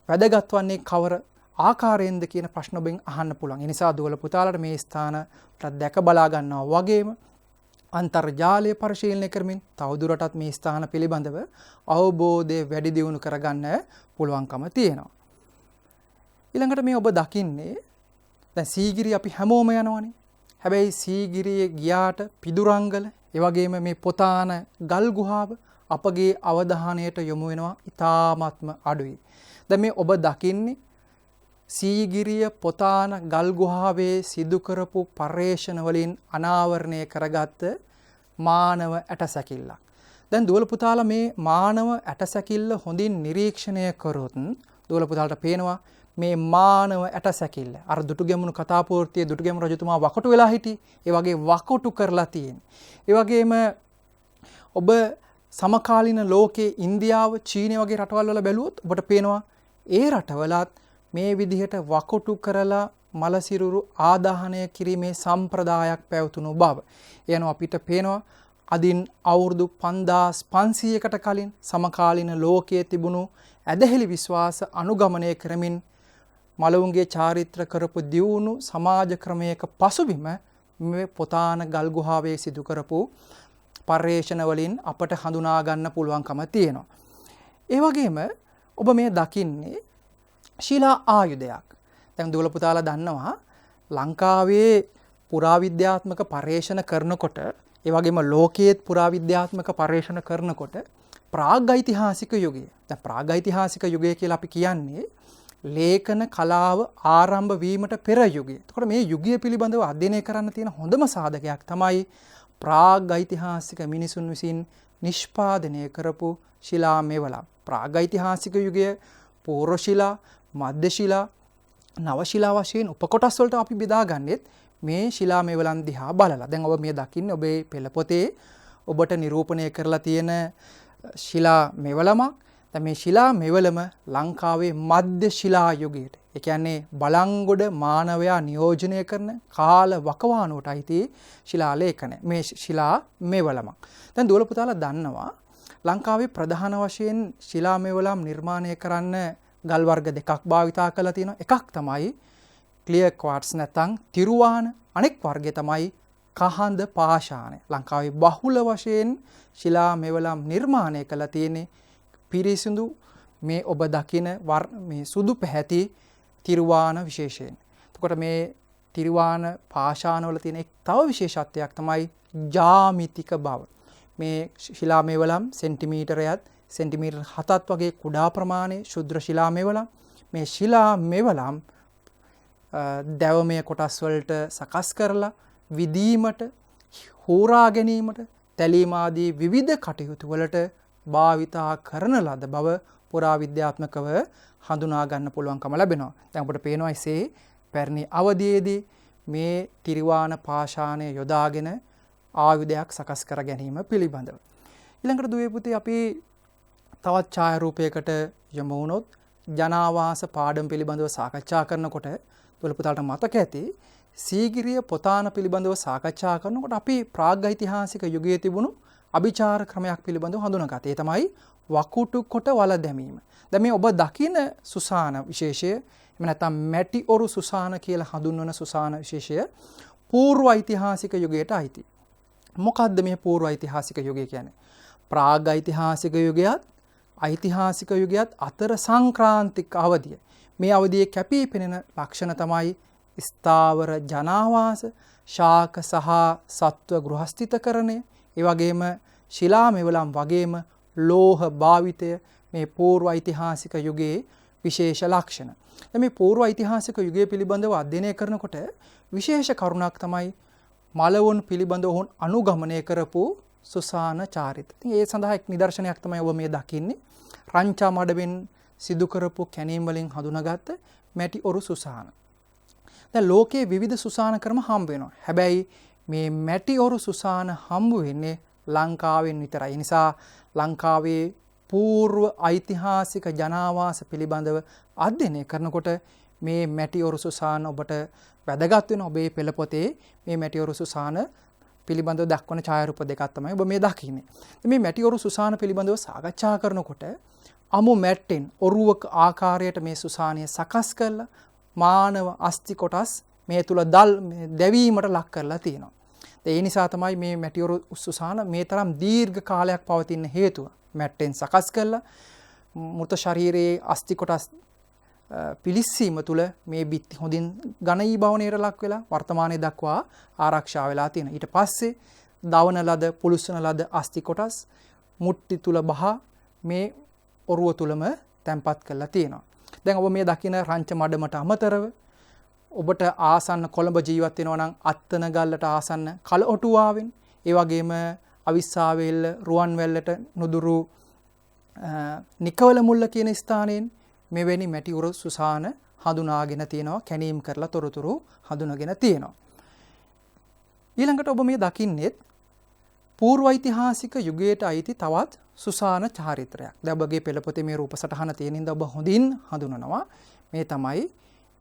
වැදගත් වන්නේ කවර ආකාරයෙන්ද කියන ප්‍රශ්න ඔබෙන් අහන්න පුළුවන්. ඒ නිසා දුවල පුතාලට මේ ස්ථානට දැක බලා ගන්නවා වගේම අන්තර්ජාලය පරිශීලනය කරමින් තවදුරටත් මේ ස්ථාන පිළිබඳව අවබෝධය වැඩි දියුණු කරගන්න පුළුවන්කම තියෙනවා. ඊළඟට මේ ඔබ දකින්නේ දැන් සීගිරිය අපි හැමෝම යනවනේ. හැබැයි සීගිරියේ ගියාට පිදුරංගල ඒ වගේම මේ පොතාන ගල් ගුහාව අපගේ අවධානයට යොමු වෙනවා ඉතාමත්ම අඩුයි. දැන් මේ ඔබ දකින්නේ සීගිරිය පොතාන ගල් ගුහාවේ සිදු කරපු පර්යේෂණ වලින් අනාවරණය කරගත්ත මානව ඇටසැකිල්ලක්. දැන් දුවල පුතාලා මේ මානව ඇටසැකිල්ල හොඳින් නිරීක්ෂණය කරොත් දුවල පුතාලට පේනවා මේ මානව ඇටසැකිල්ල අර දුටුගැමුණු කතාපූර්තියේ දුටුගැමුණු රජතුමා වකොටු වෙලා හිටි ඒ වගේ වකොටු කරලා තියෙන. ඒ වගේම ඔබ සමකාලීන ලෝකයේ ඉන්දියාව චීනය වගේ රටවල් වල බැලුවොත් ඔබට පේනවා ඒ රටවලත් මේ විදිහට වකොටු කරලා මලසිරුරු ආදාහනය කිරීමේ සම්ප්‍රදායක් පැවතුණු බව. එයano අපිට පේනවා අදින් අවුරුදු 5500කට කලින් සමකාලීන ලෝකයේ තිබුණු ඇදහිලි විශ්වාස අනුගමනය කරමින් මලවුන්ගේ චාරිත්‍ර කරපු දියුණු සමාජ ක්‍රමයක පසුබිම මේ පොතාන ගල් ගුහාවේ සිදු කරපු පර්යේෂණ වලින් අපට හඳුනා ගන්න පුළුවන්කම තියෙනවා. ඒ වගේම ඔබ මේ දකින්නේ ශිලා ආයුධයක්. දැන් දුවල පුතාලා දන්නවා ලංකාවේ පුරාවිද්‍යාත්මක පර්යේෂණ කරනකොට ඒ වගේම ලෝකයේත් පුරාවිද්‍යාත්මක පර්යේෂණ කරනකොට ප්‍රාග්ඓතිහාසික යුගය. දැන් ප්‍රාග්ඓතිහාසික යුගය කියලා අපි කියන්නේ ලේඛන කලාව ආරම්භ වීමට පෙර යුගය. එතකොට මේ යුගය පිළිබඳව අධ්‍යයනය කරන්න තියෙන හොඳම සාධකයක් තමයි ප්‍රාග්ඓතිහාසික මිනිසුන් විසින් නිෂ්පාදනය කරපු ශිලා මෙවලම්. ප්‍රාග්ඓතිහාසික යුගය පූර්ව ශිලා, මධ්‍ය ශිලා, නව ශිලා වශයෙන් උපකොටස් වලට අපි බෙදාගන්නෙත් මේ ශිලා මෙවලම් දිහා බලලා. දැන් ඔබ මේ දකින්නේ ඔබේ පෙළ පොතේ ඔබට නිරූපණය කරලා තියෙන ශිලා මෙවලමක්. දැන් මේ ශිලා මෙවලම ලංකාවේ මධ්‍ය ශිලා යුගයට, ඒ කියන්නේ බලංගොඩ මානවයා නියෝජනය කරන කාල වකවානුවට අයිති ශිලා ලේඛන. මේ ශිලා මෙවලමක්. දැන් දුවල පුතාලා දන්නවා ලංකාවේ ප්‍රධාන වශයෙන් ශිලා මෙවලම් නිර්මාණය කරන්න ගල් වර්ග දෙකක් භාවිතා කරලා තියෙනවා. එකක් තමයි ක්ලියර් ක්වාර්ට්ස් නැත්නම් තිරුවාන, අනෙක් වර්ගය තමයි කහඳ පාෂාණ. ලංකාවේ බහුල වශයෙන් ශිලා මෙවලම් නිර්මාණය කරලා තියෙන්නේ පිරිසිදු මේ ඔබ දකින මේ සුදු පැහැති තිරුවාන විශේෂයෙන්. එතකොට මේ තිරුවාන පාෂාණ වල තියෙන තව විශේෂත්වයක් තමයි ජාමිතික බව. මේ ශිලා මෙවලම් සෙන්ටිමීටරයත් සෙන්ටිමීටර් 7ත් වගේ කුඩා ප්‍රමාණයේ ශුද්‍ර ශිලා මෙවලම්. මේ ශිලා මෙවලම් දැවමය කොටස් වලට සකස් කරලා විදීමට, හෝරා ගැනීමට, තැලීම ආදී විවිධ කටයුතු වලට භාවිතා කරන ලද බව පුරාවිද්‍යාත්මකව හඳුනා ගන්න පුළුවන්කම ලැබෙනවා. දැන් අපිට පේනවා එසේ පැරණි අවධියේදී මේ තිරිවාන පාෂාණය යොදාගෙන ආයුධයක් සකස් කර ගැනීම පිළිබඳව. ඊළඟට දුවේ පුතේ අපි තවත් ඡායාරූපයකට යමු වුණොත් ජනාවාස පාඩම් පිළිබඳව සාකච්ඡා කරනකොට දුවල පුතාලට මතක ඇති සීගිරිය පොතාන පිළිබඳව සාකච්ඡා කරනකොට අපි ප්‍රාග්ඓතිහාසික යුගයේ තිබුණු අභිචාර ක්‍රමයක් පිළිබඳව හඳුනාගත්තා. ඒ තමයි වකුටු කොට වල දැමීම. දැන් මේ ඔබ දකින සුසාන විශේෂය, එහෙම නැත්නම් මැටි ඔරු සුසාන කියලා හඳුන්වන සුසාන විශේෂය පූර්ව ඓතිහාසික යුගයට අයිති. මොකද්ද මේ පූර්ව ඓතිහාසික යුගය කියන්නේ? ප්‍රාග් ඓතිහාසික යුගයත් ඓතිහාසික යුගයත් අතර සංක්‍රාන්තික අවධිය. මේ අවධියේ කැපී පෙනෙන ලක්ෂණ තමයි ස්ථාවර ජනාවාස, ශාක සහ සත්ව ගෘහස්ථිතකරණය, ඒ වගේම ශිලා මෙවලම් වගේම ලෝහ භාවිතය මේ පූර්ව ඓතිහාසික යුගයේ විශේෂ ලක්ෂණ. මේ පූර්ව ඓතිහාසික යුගය පිළිබඳව අධ්‍යයනය කරනකොට විශේෂ කරුණක් තමයි මලවුන් පිළිබඳව ඔවුන් අනුගමනය කරපු සුසාන චාරිත්‍රය. ඉතින් ඒ සඳහා එක් නිදර්ශනයක් තමයි ඔබ මේ දකින්නේ. රංචා මඩවෙන් සිදු කරපු කැණීම් වලින් හඳුනාගත්ත මැටි ඔරු සුසාන. දැන් ලෝකයේ විවිධ සුසාන ක්‍රම හම්බ වෙනවා. හැබැයි මේ මැටි ඔරු සුසාන හම්බ වෙන්නේ ලංකාවෙන් විතරයි. ඒ නිසා ලංකාවේ පූර්ව ඓතිහාසික ජනාවාස පිළිබඳව අධ්‍යයනය කරනකොට මේ මැටි ඔරු සුසාන ඔබට වැදගත් වෙනවා. ඔබේ පෙළ පොතේ මේ මැටි ඔරු සුසාන පිළිබඳව දක්වන ඡායාරූප දෙකක් තමයි ඔබ මේ දකින්නේ. මේ මැටි ඔරු සුසාන පිළිබඳව සාකච්ඡා කරනකොට අමු මැට්ටෙන් ඔරුවක ආකාරයට මේ සුසානිය සකස් කරලා මානව අස්ථි කොටස් මේ තුල දැවීමට ලක් කරලා තියෙනවා. ඒ නිසා තමයි මේ මැටි ඔරු සුසාන මේ තරම් දීර්ඝ කාලයක් පවතින හේතුව. මැට්ටෙන් සකස් කරලා මෘත ශරීරයේ අස්ථි කොටස් පිලිස්සීම තුළ මේ බිත්ති හොඳින් ඝනීභවණයට ලක් වෙලා වර්තමානයේ දක්වා ආරක්ෂා වෙලා තියෙනවා. ඊට පස්සේ දවන ලද පුලුස්සන ලද අස්ථි කොටස් මුට්ටි තුල බහ මේ ඔරුව තුලම තැම්පත් කරලා තියෙනවා. දැන් ඔබ මේ දකින රංච මඩමට අමතරව ඔබට ආසන්න කොළඹ ජීවත් වෙනවා නම් අත්තන ගල්ලට ආසන්න කලඔටුවාවෙන්, ඒ වගේම අවිස්සාවේල්ල රුවන්වැල්ලට නුදුරු නිකවල මුල්ල කියන ස්ථානයෙන් මෙවැනි මැටි ඔරු සුසාන හඳුනාගෙන තියෙනවා. කැණීම් කරලා තොරතුරු හඳුනාගෙන තියෙනවා. ඊළඟට ඔබ මේ දකින්නෙත් පූර්ව ඓතිහාසික යුගයට අයිති තවත් සුසාන චාරිත්‍රයක්. දැන් ඔබගේ පෙළ පොතේ මේ රූප සටහන තියෙන ඉඳ ඔබ හොඳින් හඳුනනවා. මේ තමයි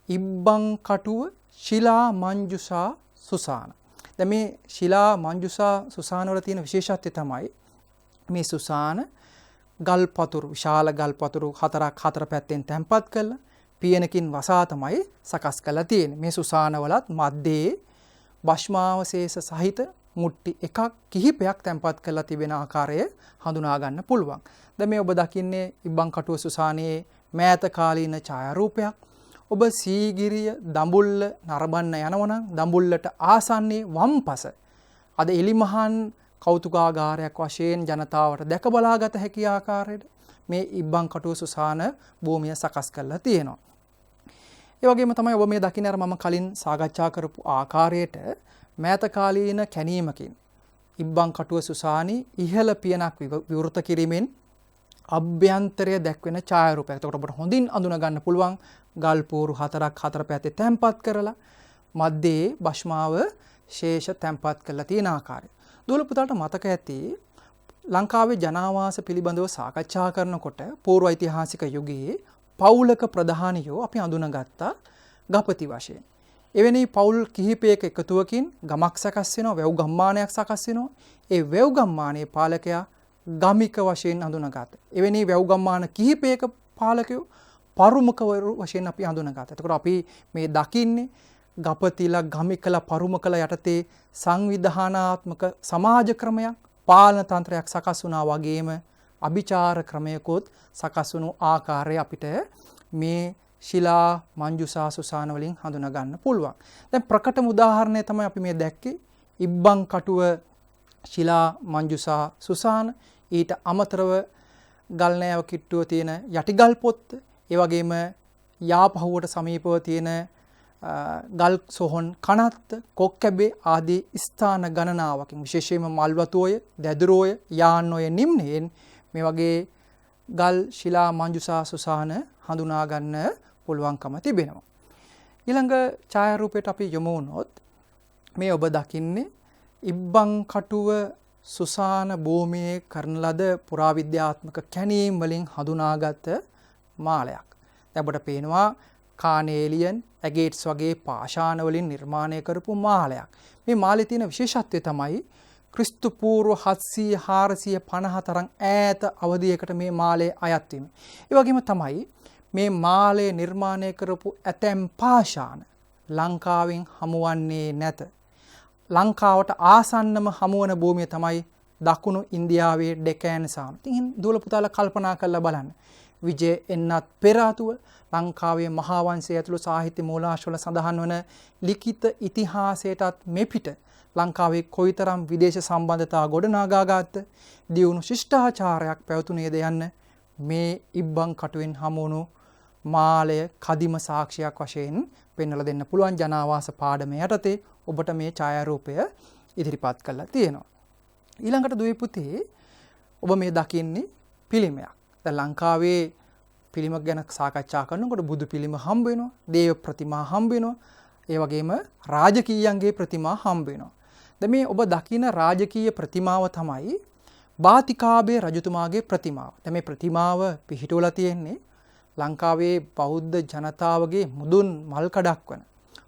ඉබ්බන් කටුව ශිලා මංජුසා සුසාන. දැන් මේ ශිලා මංජුසා සුසාන වල තියෙන විශේෂත්වය තමයි මේ සුසාන ගල් පතුරු, විශාල ගල් පතුරු හතර පැත්තෙන් තැම්පත් කරලා පියනකින් වසා තමයි සකස් කරලා තියෙන්නේ. මේ සුසාන වලත් මැද්දේ භස්මාවශේෂ සහිත මුට්ටි එකක් කිහිපයක් තැම්පත් කරලා තිබෙන ආකාරය හඳුනා ගන්න පුළුවන්. දැන් මේ ඔබ දකින්නේ ඉබ්බන් කටුව සුසානයේ මෑත කාලීන ඡායාරූපයක්. ඔබ සීගිරිය දඹුල්ල නරඹන්න යනවනම් දඹුල්ලට ආසන්නයේ වම්පස අද එලිමහන් කෞතුකාගාරයක් වශයෙන් ජනතාවට දැක බලාගත හැකි ආකාරයට මේ ඉබ්බන් කටුව සුසාන භූමිය සකස් කරලා තියෙනවා. ඒ වගේම තමයි ඔබ මේ දකින්න අර මම කලින් සාකච්ඡා කරපු ආකාරයට මෑත කාලීන කැණීමකින් ඉබ්බන් කටුව සුසානි ඉහළ පියනක් විවෘත කිරීමෙන් අභ්‍යන්තරය දැක්වෙන ඡායාරූපයක්. එතකොට ඔබට හොඳින් අඳුන ගන්න පුළුවන් ගල් පෝරු හතර පැත්තේ තැම්පත් කරලා මැද්දේ භස්මාව ශේෂ තැම්පත් කරලා තියෙන ආකාරය. දුවල පුතාට මතක ඇති ලංකාවේ ජනාවාස පිළිබඳව සාකච්ඡා කරනකොට පූර්ව ඓතිහාසික යුගයේ පවුලක ප්‍රධානියෝ අපි අඳුනගත්තා ගපති වශයෙන්. එවැනි පවුල් කිහිපයක එකතුවකින් ගමක් සකස් වෙනවා, වැව් ගම්මානයක් සකස් වෙනවා. ඒ වැව් ගම්මානයේ පාලකයා ගමික වශයෙන් අඳුනගත්තා. එවැනි වැව් ගම්මාන කිහිපයක පාලකයෝ පරුමුකවරු වශයෙන් අපි හඳුනගත්තා. එතකොට අපි මේ දකින්නේ ගපතිලා ගමිකලා පරුමුකලා යටතේ සංවිධානාත්මක සමාජ ක්‍රමයක්, පාලන තන්ත්‍රයක් සකස් වුණා වගේම අභිචාර ක්‍රමයකොත් සකස් වුණු ආකාරය අපිට මේ ශිලා මංජුසා සුසාන වලින් හඳුනා ගන්න පුළුවන්. දැන් ප්‍රකටම උදාහරණය තමයි අපි මේ දැක්කේ ඉබ්බන් කටුව ශිලා මංජුසා සුසාන. ඊට අමතරව ගල් නෑව කිට්ටුව තියෙන යටිගල් පොත්ත, ඒ වගේම යාපහුවට සමීපව තියෙන ගල් සොහොන් කනත්ත, කොක්කැබේ ආදී ස්ථාන ගණනාවකින් විශේෂයෙන්ම මල්වතුෝය, දැදුරෝය, යාන්නෝය නිම්නයෙන් මේ වගේ ගල් ශිලා මංජුසා සුසාන හඳුනා ගන්න පුළුවන්කම තිබෙනවා. ඊළඟ ඡායාරූපයට අපි යමු වුණොත් මේ ඔබ දකින්නේ ඉබ්බන් කටුව සුසාන භූමියේ කරන ලද පුරාවිද්‍යාත්මක කැණීම් වලින් හඳුනාගත් මාලයක්. දැන් ඔබට පේනවා කානේලියන්, ඇගේට්ස් වගේ පාෂාණ වලින් නිර්මාණය කරපු මාලයක්. මේ මාලේ තියෙන විශේෂත්වය තමයි ක්‍රිස්තු පූර්ව 700-450 තරම් ඈත අවධියකට මේ මාලේ අයත් වීම. ඒ වගේම තමයි මේ මාලේ නිර්මාණය කරපු ඇතැම් පාෂාණ ලංකාවෙන් හමුවන්නේ නැත. ලංකාවට ආසන්නම හමුවන භූමිය තමයි දකුණු ඉන්දියාවේ ඩෙකෑන් සාම. ඉතින් දුවල පුතාලා කල්පනා කරලා බලන්න. විජය එන්නත් පෙර ආතුව ලංකාවේ මහා වංශය ඇතුළු සාහිත්‍ය මූලාශ්‍රවල සඳහන් වන ලිඛිත ඉතිහාසයටත් මෙපිට ලංකාවේ කොයිතරම් විදේශ සම්බන්ධතා ගොඩනගාගත්ත දියුණු ශිෂ්ටාචාරයක් පැවතුනේද යන්න මේ ඉබ්බන් කටුවෙන් හමුණු මාලය කදිම සාක්ෂියක් වශයෙන් පෙන්වලා දෙන්න පුළුවන්. ජනාවාස පාඩම යටතේ ඔබට මේ ඡායාරූපය ඉදිරිපත් කරලා තියෙනවා. ඊළඟට දුවේ පුතේ ඔබ මේ දකින්නේ පිළිමයක්. දැන් ලංකාවේ පිළිම ගැන සාකච්ඡා කරනකොට බුදු පිළිම හම්බ වෙනවා, දේව ප්‍රතිමා හම්බ වෙනවා, ඒ වගේම රාජකීයයන්ගේ ප්‍රතිමා හම්බ වෙනවා. දැන් මේ ඔබ දකින රාජකීය ප්‍රතිමාව තමයි බාතිකාබේ රජතුමාගේ ප්‍රතිමාව. දැන් මේ ප්‍රතිමාව පිහිටුවලා තියෙන්නේ ලංකාවේ බෞද්ධ ජනතාවගේ මුදුන් මල්කඩක් වන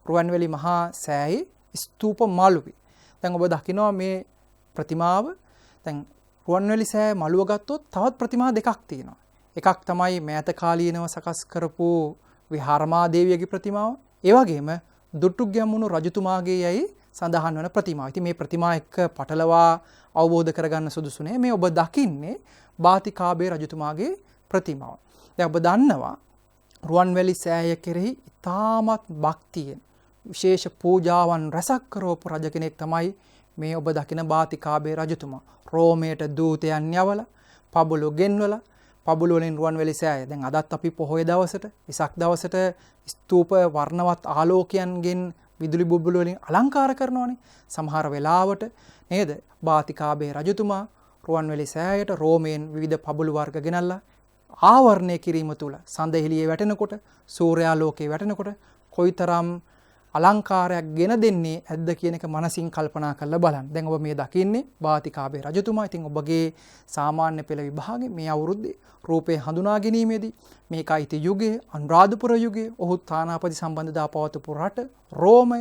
රුවන්වැලි මහා සෑයේ ස්තූප මාළුවේ. දැන් ඔබ දකිනවා මේ ප්‍රතිමාව. දැන් රුවන්වැලි සෑය මළුව ගත්තොත් තවත් ප්‍රතිමා දෙකක් තියෙනවා. එකක් තමයි මෑත කාලීනව සකස් කරපු විහාරමා දේවියගේ ප්‍රතිමාව. ඒ වගේම දුටුගැමුණු රජතුමාගේ යයි සඳහන් වන ප්‍රතිමාව. ඉතින් මේ ප්‍රතිමා එක්ක පටලවා අවබෝධ කරගන්න සුදුසු නෑ. මේ ඔබ දකින්නේ බාතිකාබේ රජතුමාගේ ප්‍රතිමාව. දැන් ඔබ දන්නවා රුවන්වැලි සෑය කෙරෙහි ඉතාමත් භක්තියෙන් විශේෂ පූජාවන් රැසක් කරවපු රජ කෙනෙක් තමයි මේ ඔබ දකින බාතිකාබේ රජතුමා. රෝමයට දූතයන් යවලා පබුළු ගෙන්වලා පබුළු වලින් රුවන්වැලි සෑය. දැන් අදත් අපි පොහොය දවසට විසක් දවසට ස්තූප වර්ණවත් ආලෝකයන්ගෙන් විදුලි බුබුළු වලින් අලංකාර කරනවානේ. සමහර වෙලාවට නේද බාතිකාබේ රජතුමා රුවන්වැලි සෑයට රෝමයෙන් විවිධ පබුළු වර්ග ගෙනල්ලා ආවරණය කිරීම තුළ සඳ එළියේ වැටෙනකොට සූර්යාලෝකයේ වැටෙනකොට කොයිතරම් අලංකාරයක් ගෙන දෙන්නේ ඇද්ද කියන එක මනසින් කල්පනා කරලා බලන්න. දැන් ඔබ මේ දකින්නේ බාතිකාබේ රජතුමා. ඉතින් ඔබගේ සාමාන්‍ය පෙළ විභාගේ මේ අවුරුද්දේ රූපේ හඳුනා ගැනීමේදී මේක අයිති යුගයේ අනුරාධපුර යුගයේ ඔහු තානාපති සම්බන්ධතා පවත්වපු රට රෝමය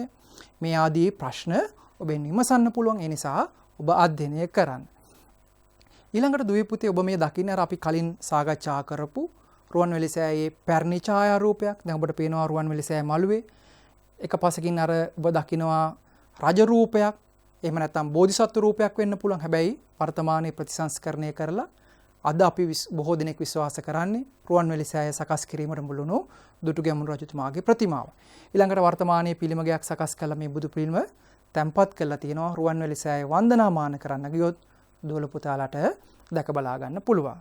මේ ආදී ප්‍රශ්න ඔබෙන් විමසන්න පුළුවන්. ඒ නිසා ඔබ අධ්‍යයනය කරන්න. ඊළඟට දුවේ පුතේ ඔබ මේ දකින්නේ අර අපි කලින් සාකච්ඡා කරපු රුවන්වැලි සෑයේ පැරණි ඡායාරූපයක්. දැන් ඔබට පේනවා රුවන්වැලි සෑය මළුවේ එක පසකින් අර ඔබ දකිනවා රජ රූපයක්, එහෙම නැත්නම් බෝධිසත්ව රූපයක් වෙන්න පුළුවන්. හැබැයි වර්තමානයේ ප්‍රතිසංස්කරණය කරලා අද අපි බොහෝ දෙනෙක් විශ්වාස කරන්නේ රුවන්වැලි සෑය සකස් කිරීමට මුළුණු දුටුගැමුණු රජතුමාගේ ප්‍රතිමාව. ඊළඟට වර්තමානයේ පිළිමයක් සකස් කළ මේ බුදු පිළිම තැන්පත් කරලා තියෙනවා. රුවන්වැලි සෑය වන්දනාමාන කරන්න ගියොත් දෝල පුතාලට දැක බලා ගන්න පුළුවන්.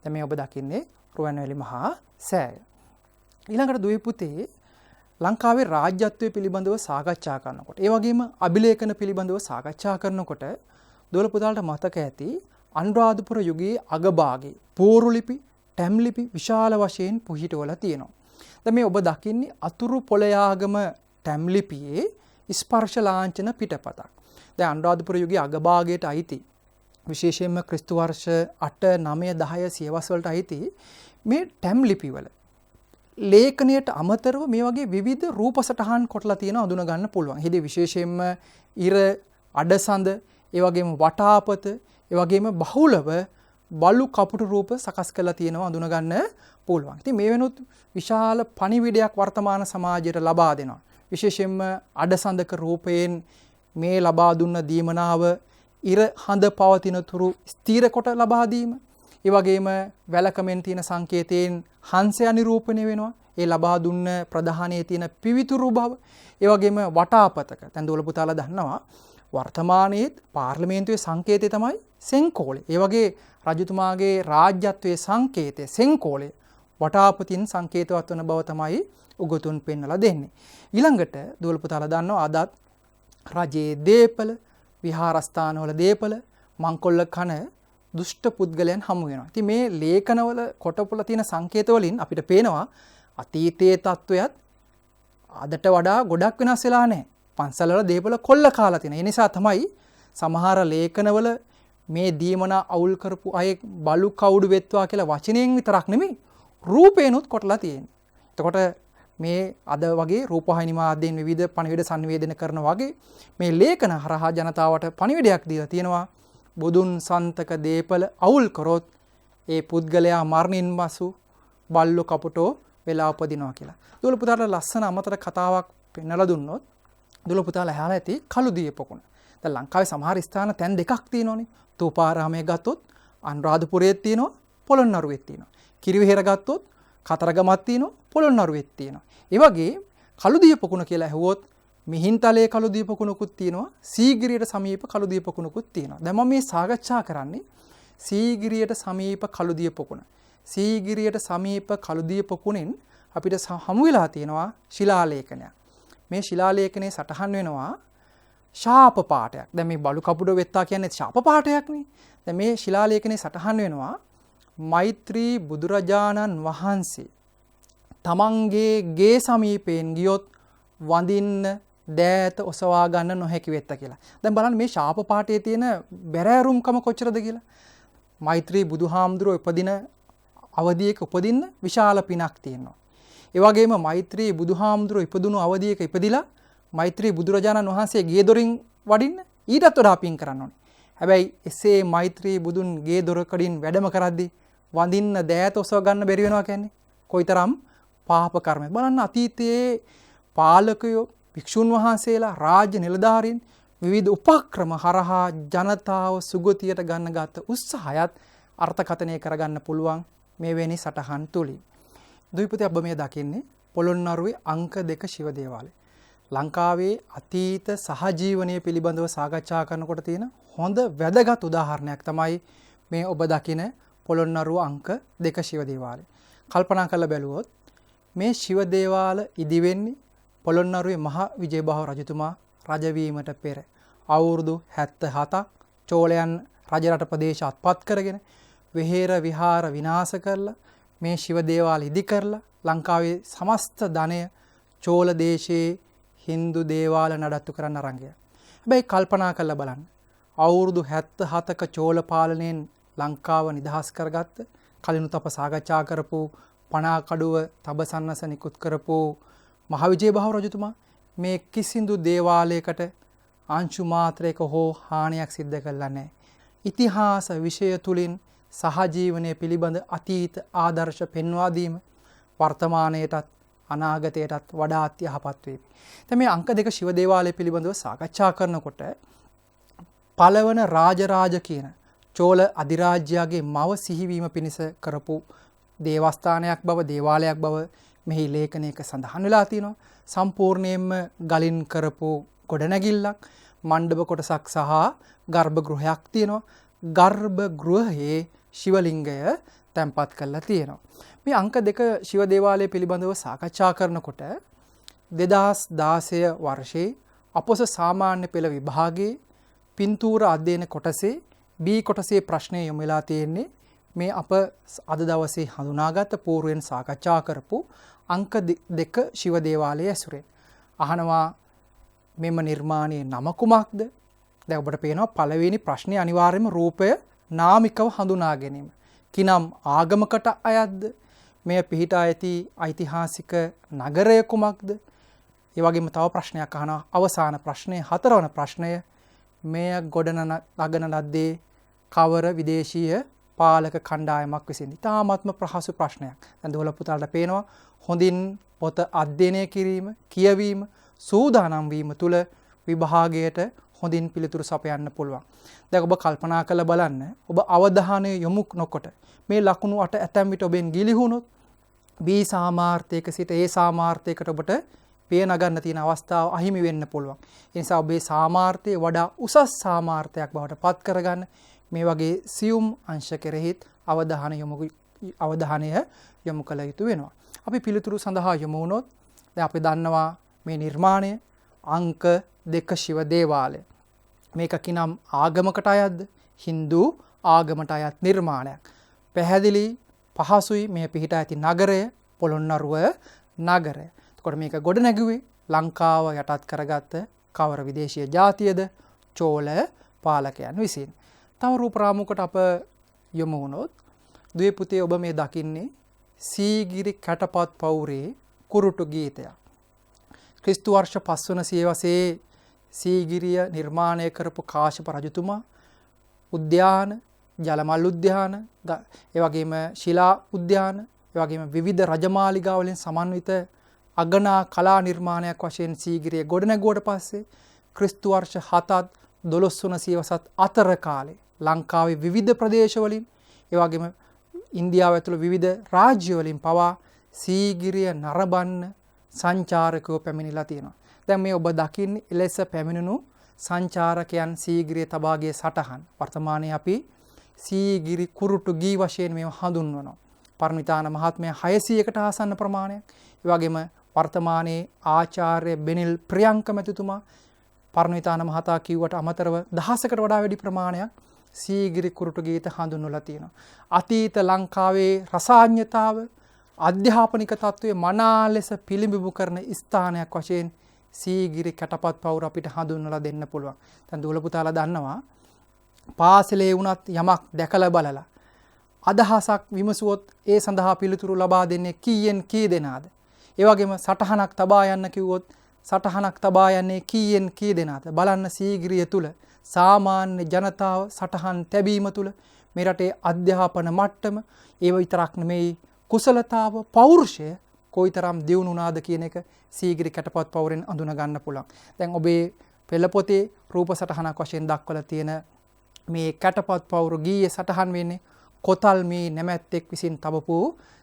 දැන් මේ ඔබ දකින්නේ රුවන්වැලි මහා සෑය. ඊළඟට දුවේ පුතේ ලංකාවේ රාජ්‍යත්වයේ පිළිබඳව සාකච්ඡා කරනකොට ඒ වගේම අභිලේඛන පිළිබඳව සාකච්ඡා කරනකොට දෝල පුතාලට මතක ඇති අනුරාධපුර යුගයේ අගභාගයේ පූර්ව ලිපි, ටැම් ලිපි විශාල වශයෙන් පුහිටවලා තියෙනවා. දැන් මේ ඔබ දකින්නේ අතුරු පොළයාගම ටැම් ලිපියේ ස්පර්ශ ලාංඡන පිටපතක්. දැන් අනුරාධපුර යුගයේ අගභාගයට අයිති විශේෂයෙන්ම ක්‍රිස්තු වර්ෂ 8, 9, 10 සියවස් වලට අයිති මේ ටැම් ලිපිවල ලේඛනයට අමතරව මේ වගේ විවිධ රූප සටහන් කොටලා තියෙනවා අඳුන ගන්න පුළුවන්. එහිදී විශේෂයෙන්ම ඉර, අඩසඳ, ඒ වගේම වටාපත, ඒ වගේම බහුලව බලු කපුටු රූප සකස් කරලා තියෙනවා අඳුන ගන්න පුළුවන්. ඉතින් මේ වෙනුත් විශාල පණිවිඩයක් වර්තමාන සමාජයට ලබා දෙනවා. විශේෂයෙන්ම අඩසඳක රූපයෙන් මේ ලබා දුන්න දීමනාව ඉර හඳ පවතින තුරු ස්ථීර කොට ලබා දීම. ඒ වගේම වැලකමෙන් තියෙන සංකේතයෙන් හංසය නිරූපණය වෙනවා. ඒ ලබා දුන්න ප්‍රධානයේ තියෙන පිවිතුරු බව. ඒ වගේම වටාපතක. දැන් දෝල පුතාලා දන්නවා වර්තමානයේ පාර්ලිමේන්තුවේ සංකේතය තමයි සෙංකෝලය. ඒ වගේ රජතුමාගේ රාජ්‍යත්වයේ සංකේතය සෙංකෝලය වටාපතින් සංකේතවත් වන බව තමයි උගතුන් පෙන්වලා දෙන්නේ. ඊළඟට දෝල පුතාලා දන්නවා අදත් රජයේ දීපල, විහාරස්ථානවල දීපල, මංකොල්ල කන දුෂ්ට පුද්ගලයන් හමු වෙනවා. ඉතින් මේ ලේඛනවල කොටපොළ තියෙන සංකේත වලින් අපිට පේනවා අතීතයේ තත්වයක් අදට වඩා ගොඩක් වෙනස් වෙලා නැහැ. පන්සල්වල දේපල කොල්ල කාලා තියෙනවා. ඒ නිසා තමයි සමහර ලේඛනවල මේ දීමනා අවුල් කරපු අය බලු කවුඩු වෙත්වා කියලා වචනයෙන් විතරක් නෙමෙයි රූපේනොත් කොටලා තියෙන්නේ. එතකොට මේ අද වගේ රූපවාහිනී මාධ්‍යයෙන් විවිධ පණිවිඩ සංවේදනය කරන වගේ මේ ලේඛන හරහා ජනතාවට පණිවිඩයක් දීලා තියෙනවා. බුදුන් සන්තක දීපල අවුල් කරොත් ඒ පුද්ගලයා මරණින් පසු බල්ලු කපුටෝ වෙලා උපදිනවා කියලා. දොළ පුතාට ලස්සන අමතර කතාවක් පෙන්නලා දුන්නොත් දොළ පුතාලා අහලා ඇති කළු දියපොකුණ. දැන් ලංකාවේ සමහර ස්ථාන තැන් දෙකක් තියෙනවානේ. තෝපාරාමයේ ගත්තොත් අනුරාධපුරයේ තියෙනවා, පොළොන්නරුවේ තියෙනවා. කිරිවෙහෙර ගත්තොත් කතරගමක් තියෙනවා, පොළොන්නරුවේ තියෙනවා. ඒ වගේ කළුදිය පොකුණ කියලා ඇහුවොත් මිහින්තලයේ කළුදිය පොකුණකුත් තියෙනවා, සීගිරියට සමීප කළුදිය පොකුණකුත් තියෙනවා. දැන් මම මේ සාකච්ඡා කරන්නේ සීගිරියට සමීප කළුදිය පොකුණ. සීගිරියට සමීප කළුදිය පොකුණෙන් අපිට හමු වෙලා තියෙනවා ශිලාලේඛනයක්. මේ ශිලාලේඛනයේ සටහන් වෙනවා ශාප පාඨයක්. දැන් මේ බලු කපුඩ වෙත්තා කියන්නේ ශාප පාඨයක්නේ. දැන් මේ ශිලාලේඛනයේ සටහන් වෙනවා මෛත්‍රී බුදුරජාණන් වහන්සේ තමන්ගේ ගේ සමීපයෙන් ගියොත් වඳින්න දෑත ඔසවා ගන්න නොහැකි වෙත්ත කියලා. දැන් බලන්න මේ ශාප පාඨයේ තියෙන බැරෑරුම්කම කොච්චරද කියලා. මෛත්‍රී බුදුහාමුදුරුවෝ උපදින අවධියක උපදින්න විශාල පිනක් තියෙනවා. ඒ වගේම මෛත්‍රී බුදුහාමුදුරුවෝ ඉපදුණු අවධියක ඉපදිලා මෛත්‍රී බුදුරජාණන් වහන්සේ ගේ දොරින් වඩින්න ඊටත් වඩා පින් කරන්න ඕනේ. හැබැයි එසේ මෛත්‍රී බුදුන් ගේ දොරකඩින් වැඩම කරද්දී වඳින්න දෑත ඔසව ගන්න බැරි වෙනවා කියන්නේ කොයිතරම් පාප කර්මයක්. බලන්න අතීතයේ පාලකයෝ, භික්ෂුන් වහන්සේලා, රාජ්‍ය නිලධාරීන් විවිධ උපක්‍රම හරහා ජනතාව සුගතියට ගන්න ගත උත්සාහයත් අර්ථකථනය කරගන්න පුළුවන් මේවැනි සටහන් තුලින්. දුයිපති ඔබ මේ දකින්නේ පොළොන්නරුවේ අංක 2 ශිව දේවාලය. ලංකාවේ අතීත සහජීවනයේ පිළිබඳව සාකච්ඡා කරනකොට තියෙන හොඳ වැදගත් උදාහරණයක් තමයි මේ ඔබ දකින පොළොන්නරුව අංක 2 ශිව දේවාලය. කල්පනා කරලා බැලුවොත් මේ ශිව දේවාල ඉදි වෙන්නේ පොළොන්නරුවේ මහා විජයබාහු රජතුමා රජවීමට පෙර අවුරුදු 77ක් චෝලයන් රජරට ප්‍රදේශ අත්පත් කරගෙන විහෙර විහාර විනාශ කරලා මේ ශිව දේවාල ඉදි කරලා ලංකාවේ සමස්ත ධනය චෝල දේශයේ හින්දු දේවාල නඩත්තු කරන්න අරන් ගියා. හැබැයි කල්පනා කරලා බලන්න. අවුරුදු 77ක චෝල පාලනයෙන් ලංකාව නිදහස් කරගත්ත කලිනුත් අප සාකච්ඡා කරපු පණාකඩුව තබසන්නස නිකුත් කරපු මහා විජයබාහු රජතුමා මේ කිසිදු දේවාලයකට අංශු මාත්‍රයක හෝ හානියක් සිද්ධ කළා නැහැ. ඉතිහාස විෂය තුලින් සහජීවනයේ පිළිබඳ අතීත ආදර්ශ පෙන්වා දීම වර්තමානයේටත් අනාගතයටත් වඩාත් යහපත් වේවි. දැන් මේ අංක 2 ශිව දේවාලය පිළිබඳව සාකච්ඡා කරනකොට පළවන රාජරාජ කියන චෝල අධිරාජ්‍යයේ මව සිහිවීම පිණිස කරපු දේවස්ථානයක් බව, දේවාලයක් බව මෙහි ලේඛනයක සඳහන් වෙලා තියෙනවා. සම්පූර්ණයෙන්ම ගලින් කරපු ගොඩනැගිල්ලක්, මණ්ඩප කොටසක් සහ ගර්භ ගෘහයක් තියෙනවා. ගර්භ ගෘහයේ ශිවලිංගය තැන්පත් කරලා තියෙනවා. මේ අංක 2 ශිව දේවාලය පිළිබඳව සාකච්ඡා කරනකොට 2016 වර්ෂයේ අපොස සාමාන්‍ය පෙළ විභාගයේ පින්තූර අධ්‍යයන කොටසේ B කොටසේ ප්‍රශ්නය යොමු වෙලා තියෙන්නේ මේ අප අද දවසේ හඳුනාගත් පූර්වයෙන් සාකච්ඡා කරපු අංක 2 ශිව දේවාලයේ ඇසුරෙන්. අහනවා මෙම නිර්මාණයේ නම කුමක්ද? දැන් ඔබට පේනවා පළවෙනි ප්‍රශ්නේ අනිවාර්යයෙන්ම රූපය නාමිකව හඳුනා ගැනීම. කිනම් ආගමකට අයත්ද? මෙය පිහිටා ඇති ඓතිහාසික නගරය කුමක්ද? ඒ වගේම තව ප්‍රශ්නයක් අහනවා. අවසාන ප්‍රශ්නය, හතරවන ප්‍රශ්නය, මෙය ගොඩනගන ලද්දේ කවර විදේශීය පාලක කණ්ඩායමක් විසින්ද? ඉතාමත්ම ප්‍රහසු ප්‍රශ්නයක්. දැන් දොළ පුතාලට පේනවා හොඳින් පොත අධ්‍යයනය කිරීම, කියවීම, සූදානම් වීම තුළ විභාගයට හොඳින් පිළිතුරු සපයන්න පුළුවන්. දැන් ඔබ කල්පනා කරලා බලන්න, ඔබ අවධානය යොමු නොකොට මේ ලකුණු 8 ඇතැම් විට ඔබෙන් ගිලිහුණොත් B සාමාර්ථයක සිට A සාමාර්ථයකට ඔබට පිය නගන්න තියෙන අවස්ථාව අහිමි වෙන්න පුළුවන්. ඒ නිසා ඔබේ සාමාර්ථය වඩා උසස් සාමාර්ථයක් බවට පත් කරගන්න මේ වගේ සියුම් අංශ කෙරෙහිත් අවධානය යොමු කළ යුතු වෙනවා. අපි පිළිතුරු සඳහා යොමු වුණොත් දැන් අපි දන්නවා මේ නිර්මාණය අංක 2 ශිව දේවාලය. මේක කිනම් ආගමකට අයත්ද? හින්දු ආගමට අයත් නිර්මාණයක්. පැහැදිලි පහසුයි. මේ පිහිටා ඇති නගරය පොළොන්නරුව නගරය. එතකොට මේක ගොඩ නැගුවේ ලංකාව යටත් කරගත්ත කවර විදේශීය ජාතියද? චෝල පාලකයන් විසින්. තව රූප රාමුවකට අප යොමු වුණොත් දුවේ පුතේ ඔබ මේ දකින්නේ සීගිරි කැටපත් පවුරේ කුරුටු ගීතයක්. ක්‍රිස්තු වර්ෂ 5 වන සියවසේ සීගිරිය නිර්මාණය කරපු කාශ්‍යප රජතුමා උද්‍යාන, ජලමල් උද්‍යාන, ඒ වගේම ශිලා උද්‍යාන, ඒ වගේම විවිධ රජමාලිගා වලින් සමන්විත අගනා කලා නිර්මාණයක් වශයෙන් සීගිරිය ගොඩනැගුවට පස්සේ ක්‍රිස්තු වර්ෂ 7ත් 12 වන සියවසත් අතර කාලේ ලංකාවේ විවිධ ප්‍රදේශවලින් ඒ වගේම ඉන්දියාව ඇතුළු විවිධ රාජ්‍යවලින් පවා සීගිරිය නරඹන්න සංචාරකයෝ පැමිණිලා තියෙනවා. දැන් මේ ඔබ දකින්නේ එලෙස පැමිණුණු සංචාරකයන් සීගිරිය තබාගේ සටහන්. වර්තමානයේ අපි සීගිරි කුරුටු ගී වශයෙන් මේව හඳුන්වනවා. පරණවිතාන මහත්මයා 600කට ආසන්න ප්‍රමාණයක්. ඒ වගේම වර්තමානයේ ආචාර්ය බෙනිල් ප්‍රියංක මැතිතුමා පරණවිතාන මහතා කිව්වට අමතරව දහසකට වඩා වැඩි ප්‍රමාණයක් සීගිරි කුරුටු ගීත හඳුන්වලා තියෙනවා. අතීත ලංකාවේ රසාඥතාව අධ්‍යාපනික තත්ත්වයේ මනා ලෙස පිළිඹු කරන ස්ථානයක් වශයෙන් සීගිරි කැටපත් පවුර අපිට හඳුන්වලා දෙන්න පුළුවන්. දැන් දුවල පුතාලා දන්නවා පාසලේ වුණත් යමක් දැකලා බලලා අදහසක් විමසුවොත් ඒ සඳහා පිළිතුරු ලබා දෙන්නේ කීයෙන් කී දෙනාද? ඒ වගේම සටහනක් තබා යන්න කිව්වොත් සටහනක් තබා යන්නේ කීයෙන් කී දෙනාද? බලන්න සීගිරිය තුල සාමාන්‍ය ජනතාව සටහන් තැබීම තුල මේ රටේ අධ්‍යාපන මට්ටම ඒව විතරක් නෙමෙයි කුසලතාව පෞරුෂය කොයිතරම් දියුණු වුණාද කියන එක සීගිරි කැටපත් පවුරෙන් අඳුන ගන්න පුළුවන්. දැන් ඔබේ පෙළ පොතේ රූප සටහනක් වශයෙන් දක්වලා තියෙන මේ කැටපත් පවුර ගීයේ සටහන් වෙන්නේ කොතල් මේ නැමැත්තෙක් විසින් තබපු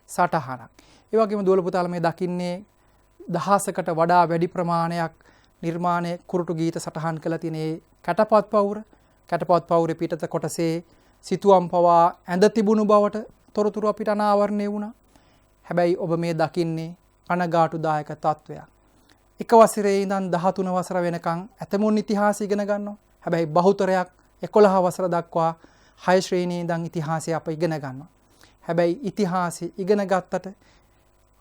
සටහනක්. ඒ වගේම දුවල පුතාලා මේ දකින්නේ දහසකට වඩා වැඩි ප්‍රමාණයක් නිර්මාණය කුරුටු ගීත සටහන් කළ තියෙන කැටපත් පවුර. කැටපත් පවුරේ පිටත කොටසේ සිතුවම් පවා ඇඳ තිබුණු බවට තොරතුරු අපිට අනාවරණය වුණා. හැබැයි ඔබ මේ දකින්නේ කනගාටුදායක තත්වයක්. එක වසරේ ඉඳන් 13 වසර වෙනකන් ඇතමුන් ඉතිහාසය ඉගෙන ගන්නවා. හැබැයි බහුතරයක් 11 වසර දක්වා 6 ශ්‍රේණියේ ඉඳන් ඉතිහාසය අප ඉගෙන ගන්නවා. හැබැයි ඉතිහාසය ඉගෙන ගත්තට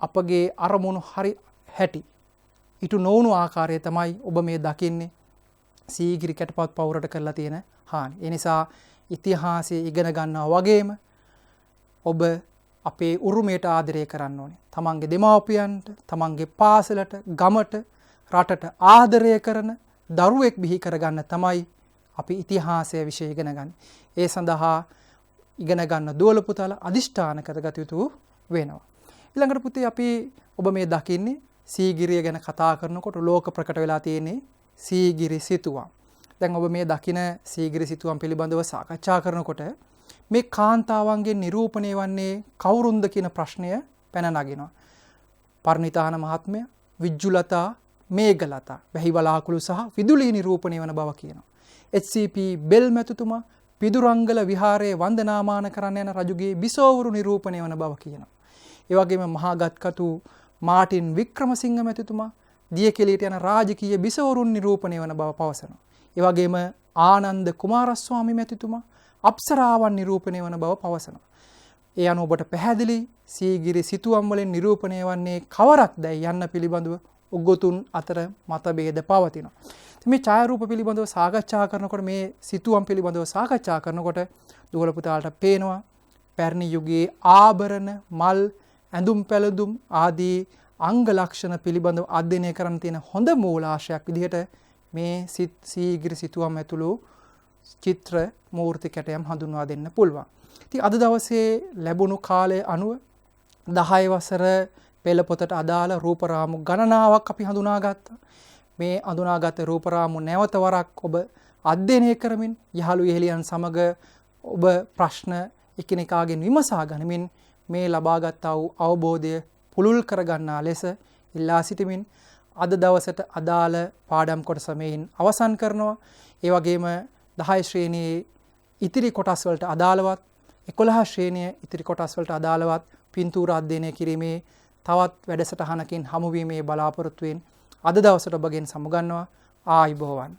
අපගේ අරමුණු හරි හැටි ඊට නොවුණු ආකාරය තමයි ඔබ මේ දකින්නේ සීගිරි කැටපත් පවුරට කරලා තියෙන හානි. ඒ නිසා ඉතිහාසය ඉගෙන ගන්නවා වගේම ඔබ අපේ උරුමයට ආදරය කරන්න ඕනේ. තමන්ගේ දෙමාපියන්ට, තමන්ගේ පාසලට, ගමට, රටට ආදරය කරන දරුවෙක් බිහි කරගන්න තමයි අපි ඉතිහාසය විෂය ඉගෙන ගන්න. ඒ සඳහා ඉගෙන ගන්න දුවල පුතාලා අදිෂ්ඨාන කරගත යුතු වෙනවා. ඊළඟට පුතේ අපි ඔබ මේ දකින්නේ සීගිරිය ගැන කතා කරනකොට ලෝක ප්‍රකට වෙලා තියෙන්නේ සීගිරි සිතුවම්. දැන් ඔබ මේ දකින සීගිරි සිතුවම් පිළිබඳව සාකච්ඡා කරනකොට මේ කාන්තාවන්ගේ නිරූපණය වන්නේ කවුරුන්ද කියන ප්‍රශ්නය පැන නගිනවා. පරණවිතාන මහත්මයා, විජ්ජුලතා, මේඝලතා, වැහිවලාකුළු සහ විදුලි නිරූපණය වන බව කියනවා. HCP බෙල් මැතිතුමා පිදුරංගල විහාරයේ වන්දනාමාන කරන්න යන රජුගේ බිසෝවරු නිරූපණය වන බව කියනවා. ඒ වගේම මහාගත්කතු මාටින් වික්‍රමසිංහ මැතිතුමා දියකෙලියට යන රාජකීය බිසෝවරුන් නිරූපණය වන බව පවසනවා. ඒ වගේම ආනන්ද කුමාරස්වාමි මැතිතුමා අප්සරාවන් නිරූපණය වන බව පවසනවා. ඒ අනුව ඔබට පැහැදිලි සීගිරි සිතුවම් වලින් නිරූපණය වන්නේ කවරක්දයි යන්න පිළිබඳව උගතුන් අතර මතභේද පවතිනවා. මේ ඡායාරූප පිළිබඳව සාකච්ඡා කරනකොට මේ සිතුවම් පිළිබඳව සාකච්ඡා කරනකොට දුවල පුතාලට පේනවා පැරණි යුගයේ ආභරණ, මල්, ඇඳුම් පැළඳුම් ආදී අංග ලක්ෂණ පිළිබඳව අධ්‍යයනය කරන්න තියෙන හොඳ මූලාශ්‍රයක් විදිහට මේ සීගිරි සිතුවම් ඇතුළු චිත්‍ර මූර්ති කැටයම් හඳුන්වා දෙන්න පුළුවන්. ඉතින් අද දවසේ ලැබුණු කාලය අනුව 10 වසර පෙළ පොතට අදාළ රූපරාමු ගණනාවක් අපි හඳුනාගත්තා. මේ හඳුනාගත් රූපරාමු නැවත වරක් ඔබ අධ්‍යයනය කරමින් යහළු යෙහෙලියන් සමග ඔබ ප්‍රශ්න එකිනෙකාගෙන් විමසා ගනිමින් මේ ලබාගත් වූ අවබෝධය පුළුල් කරගන්නා ලෙස ඉල්ලා සිටිමින් අද දවසට අදාළ පාඩම් කොටස මෙයින් අවසන් කරනවා. ඒ වගේම 10 ශ්‍රේණියේ ඉතිරි කොටස් වලට අදාළවත් 11 ශ්‍රේණියේ ඉතිරි කොටස් වලට අදාළවත් පින්තූර අධ්‍යයනය කිරීමේ තවත් වැඩසටහනකින් හමුවීමේ බලාපොරොත්තුවෙන් අද දවසට ඔබගෙන් සමුගන්නවා. ආයුබෝවන්.